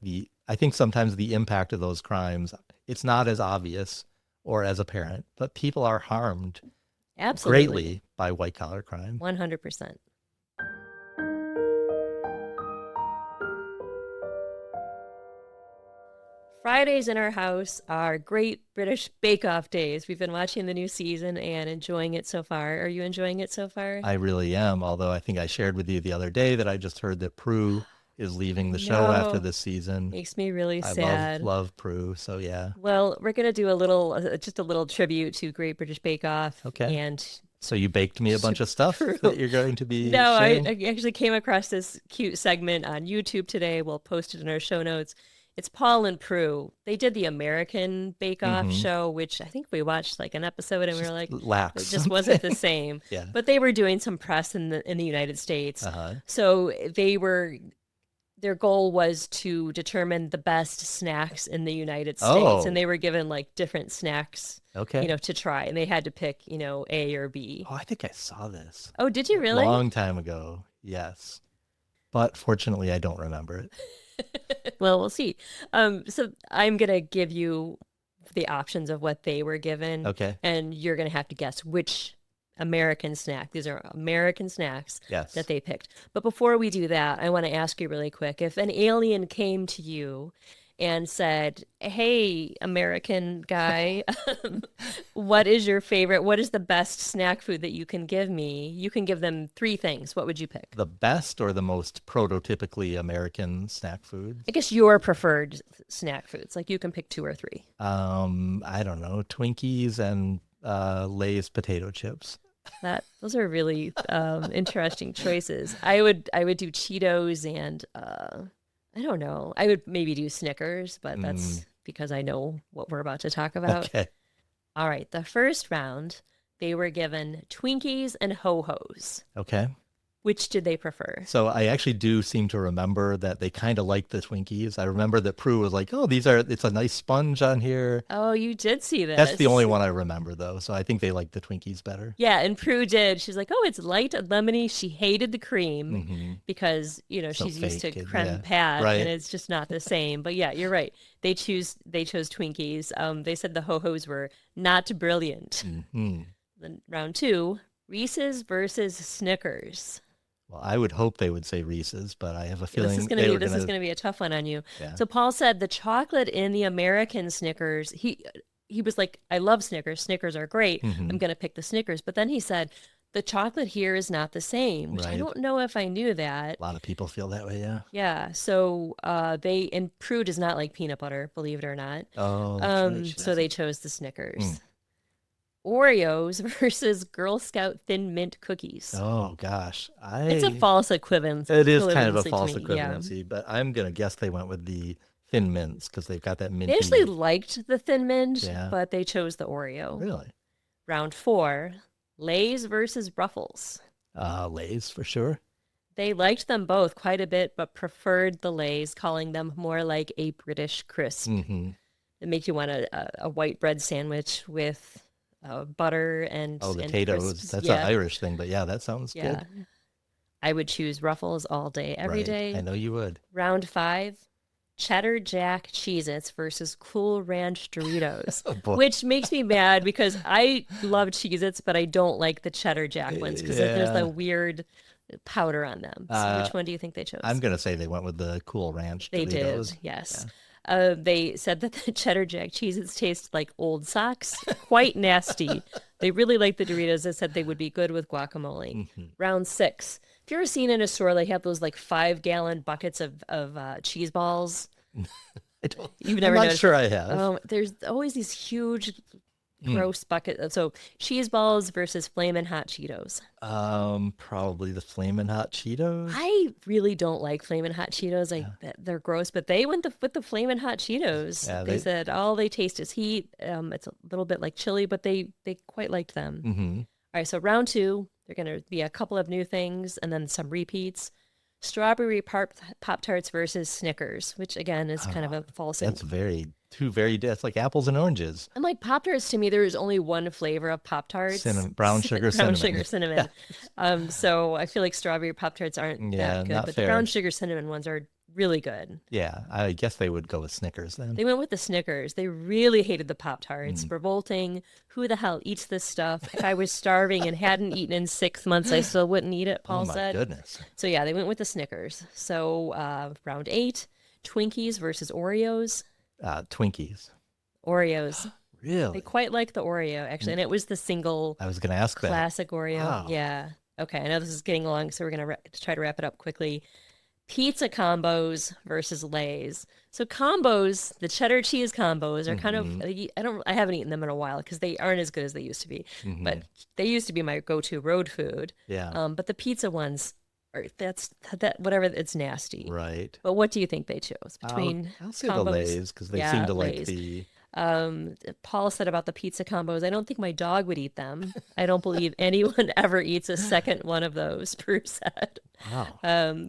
I think sometimes the impact of those crimes, it's not as obvious or as apparent, but people are harmed Absolutely. greatly by white collar crime. 100%. Fridays in our house are Great British Bake Off days. We've been watching the new season and enjoying it so far. Are you enjoying it so far? I really am, although I think I shared with you the other day that I just heard that Prue is I leaving the show after know. this season. Makes me really I love sad. love Prue, so yeah. Well, we're going to do just a little tribute to Great British Bake Off Okay. and So you baked me a to bunch of stuff Prue. that you're going to be No, sharing? I actually came across this cute segment on YouTube today. We'll post it in our show notes. It's Paul and Prue. They did the American Bake Off Mm-hmm. show, which I think we watched like an episode and we were Just like, it lacks just wasn't the something. same. Yeah. But they were doing some press in the United States. Uh-huh. So their goal was to determine the best snacks in the United States. And Oh, they were given like different snacks, okay. to try. And they had to pick, A or B. Oh, I think I saw this Oh, did you really? long time ago. Yes. But fortunately, I don't remember it. Well, we'll see. So I'm gonna give you the options of what they were given, Okay. and you're going to have to guess which American snack. These are American snacks that Yes. they picked. But before we do that, I want to ask you really quick, if an alien came to you and said, "Hey, American guy, what is your favorite? What is the best snack food that you can give me?" You can give them three things. What would you pick? The best or the most prototypically American snack foods? I guess your preferred snack foods. Like you can pick two or three. I don't know, Twinkies and Lay's potato chips. Those are really interesting choices. I would do Cheetos and I don't know. I would maybe do Snickers, but Mm, that's because I know what we're about to talk about. okay. All right, the first round, they were given Twinkies and Ho-Hos. Okay. Which did they prefer? So I actually do seem to remember that they kind of liked the Twinkies. I remember that Prue was like, "Oh, it's a nice sponge on here." Oh, you did see That's the only this. one I remember though. So I think they liked the Twinkies better. Yeah, and Prue did. She's like, "Oh, it's light and lemony." She hated the cream Hmm. because, So she's used to fake and creme yeah. pat Right. and it's just not the same. But yeah, you're right. They chose Twinkies. They said the Ho-Hos were not brilliant. Hmm. Then round two, Reese's versus Snickers. Well, I would hope they would say Reese's, but I have a Yeah, feeling they were this is gonna. gonna be a tough one on you. Yeah. So Paul said the chocolate in the American Snickers, he was like, "I love Snickers. Snickers are great. Hmm. I'm gonna pick the Snickers." But then he said the chocolate here is not the same, which I Right. don't know if I knew that. A lot of people feel that way. Yeah. Yeah. So and Prue does not like peanut butter, believe it or not. Oh, that's right. She So they doesn't. chose the Snickers. Mm. Oreos versus Girl Scout Thin Mint cookies. Oh gosh, It's a false equivalence. it is kind of a equivalency to false me, yeah. equivalency, but I'm gonna guess they went with the Thin Mints because they've got that They actually minty. liked the Thin Mint, Yeah. but they chose the Oreo. Really? Round four, Lay's versus Ruffles. Lay's for sure. They liked them both quite a bit, but preferred the Lay's, calling them more like a British crisp. Hmm. It makes you want a white bread sandwich with butter Oh, the and potatoes. crisps. That's an Yeah, Irish thing, but yeah, that sounds yeah. good. I would choose Ruffles all day, every Right. day. I know you would. Round five, Cheddar Jack Cheez-Its versus Cool Ranch Doritos, Oh boy. which makes me mad because I love Cheez-Its, but I don't like the Cheddar Jack ones because there's Yeah. the weird powder on them. So Uh, which one do you think they chose? I'm gonna say they went with the Cool Ranch They Doritos. did, yes. Yeah. They said that the Cheddar Jack Cheez-Its taste like old socks, quite nasty. They really liked the Doritos. They said they would be good with guacamole. Hmm. Round six. If you've ever seen in a store, they have those like 5-gallon buckets of cheese balls. I don't. You've I'm never not noticed. sure I have. There's always these huge, Mm. gross bucket. So cheese balls versus Flamin' Hot Cheetos. Probably the Flamin' Hot Cheetos. I really don't like Flamin' Hot Cheetos. They're gross, but they went with the Flamin' Hot Cheetos. Yeah, They said all they taste is heat. It's a little bit like chili, but they quite liked them. Hmm. All right, so round two, they're gonna be a couple of new things and then some repeats. Strawberry Pop Tarts versus Snickers, which again is kind of a false. That's that's like apples and oranges. And like Pop Tarts to me, there is only one flavor of Pop Tarts. Cinnamon, brown sugar, Brown cinnamon. sugar cinnamon. So I feel like strawberry Pop Tarts aren't Yeah, that good, not but fair. the brown sugar cinnamon ones are really good. Yeah, I guess they would go with Snickers then. They went with the Snickers. They really hated the Pop Tarts. Mm. Revolting. Who the hell eats this stuff? If I was starving and hadn't eaten in 6 months, I still wouldn't eat it, Oh Paul my said. goodness. So yeah, they went with the Snickers. So round eight, Twinkies versus Oreos. Twinkies. Oreos. They Really? quite like the Oreo, actually. And it was the single I was going to ask that. classic Oreo. Wow. Yeah. Okay, I know this is getting long, so we're going to try to wrap it up quickly. Pizza combos versus Lay's. So combos, the cheddar cheese combos are kind of I haven't eaten them in a while because they aren't as good as they used to be. Mhm. But they used to be my go-to road food. Yeah. But the pizza ones are that whatever, it's nasty. Right. But what do you think they chose between I'll say combos? the Lay's because they Yeah, seem to like Lay's. the. Paul said about the pizza combos, I don't think my dog would eat them. I don't believe anyone ever eats a second one of those, Prue said. Wow.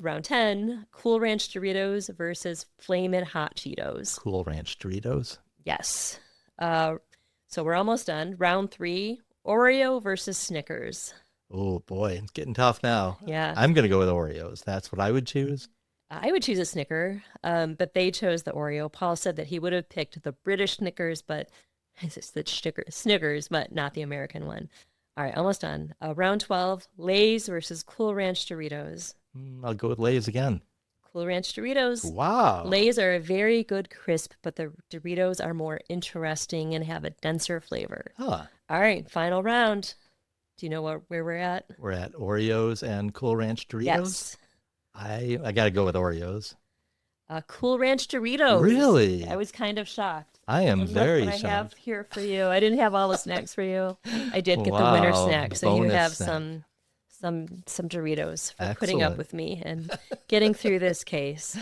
Round 10, Cool Ranch Doritos versus Flamin' Hot Cheetos. Cool Ranch Doritos. Yes. So we're almost done. Round 3, Oreo versus Snickers. Oh boy, it's getting tough now. Yeah. I'm going to go with Oreos. That's what I would choose. I would choose a Snicker, but they chose the Oreo. Paul said that he would have picked the British Snickers, but It's just the Snickers, but not the American one. All right, almost done. Round 12, Lay's versus Cool Ranch Doritos. I'll go with Lay's again. Cool Ranch Doritos. Wow. Lay's are a very good crisp, but the Doritos are more interesting and have a denser flavor. Huh. All right, final round. Do you know where we're at? We're at Oreos and Cool Ranch Doritos. Yes. I got to go with Oreos. Cool Ranch Doritos. Really? I was kind of shocked. I am And very look what shocked. I have here for you. I didn't have all the snacks for you. I did get the Wow, winter snack, so you bonus have snack. some Doritos for putting up Excellent. with me and getting through this case.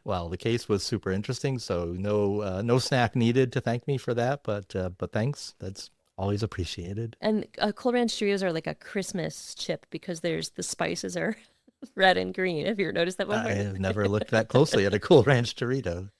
Well, the case was super interesting, so no snack needed to thank me for that, but thanks. That's always appreciated. And Cool Ranch Doritos are like a Christmas chip because there's the spices are red and green. Have you ever noticed that I before? have never looked that closely at a Cool Ranch Dorito.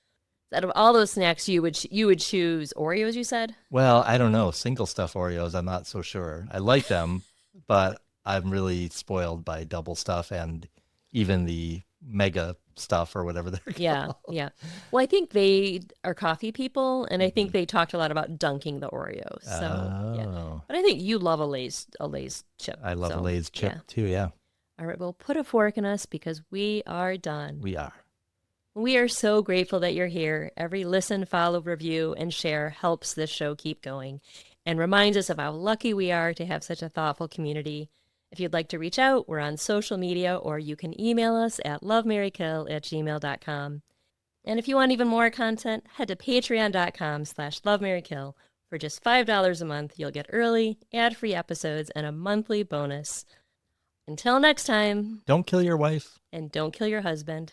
Out of all those snacks, you would choose Oreos. You said. Well, I don't know. Single stuff Oreos, I'm not so sure. I like them, but I'm really spoiled by double stuff and even the mega stuff or whatever they're Yeah, called. yeah. Well, I think they are coffee people, and I think Mhm. they talked a lot about dunking the Oreos. So yeah, Oh, but I think you love a Lay's chip. I love a So Lay's yeah. chip too. Yeah, All right, well, put a fork in us because we are done. we are. We are so grateful that you're here. Every listen, follow, review, and share helps this show keep going and reminds us of how lucky we are to have such a thoughtful community. If you'd like to reach out, we're on social media or you can email us at lovemarykill@gmail.com. And if you want even more content, head to patreon.com/lovemarykill. For just $5 a month, you'll get early, ad-free episodes and a monthly bonus. Until next time, Don't kill your wife. and don't kill your husband.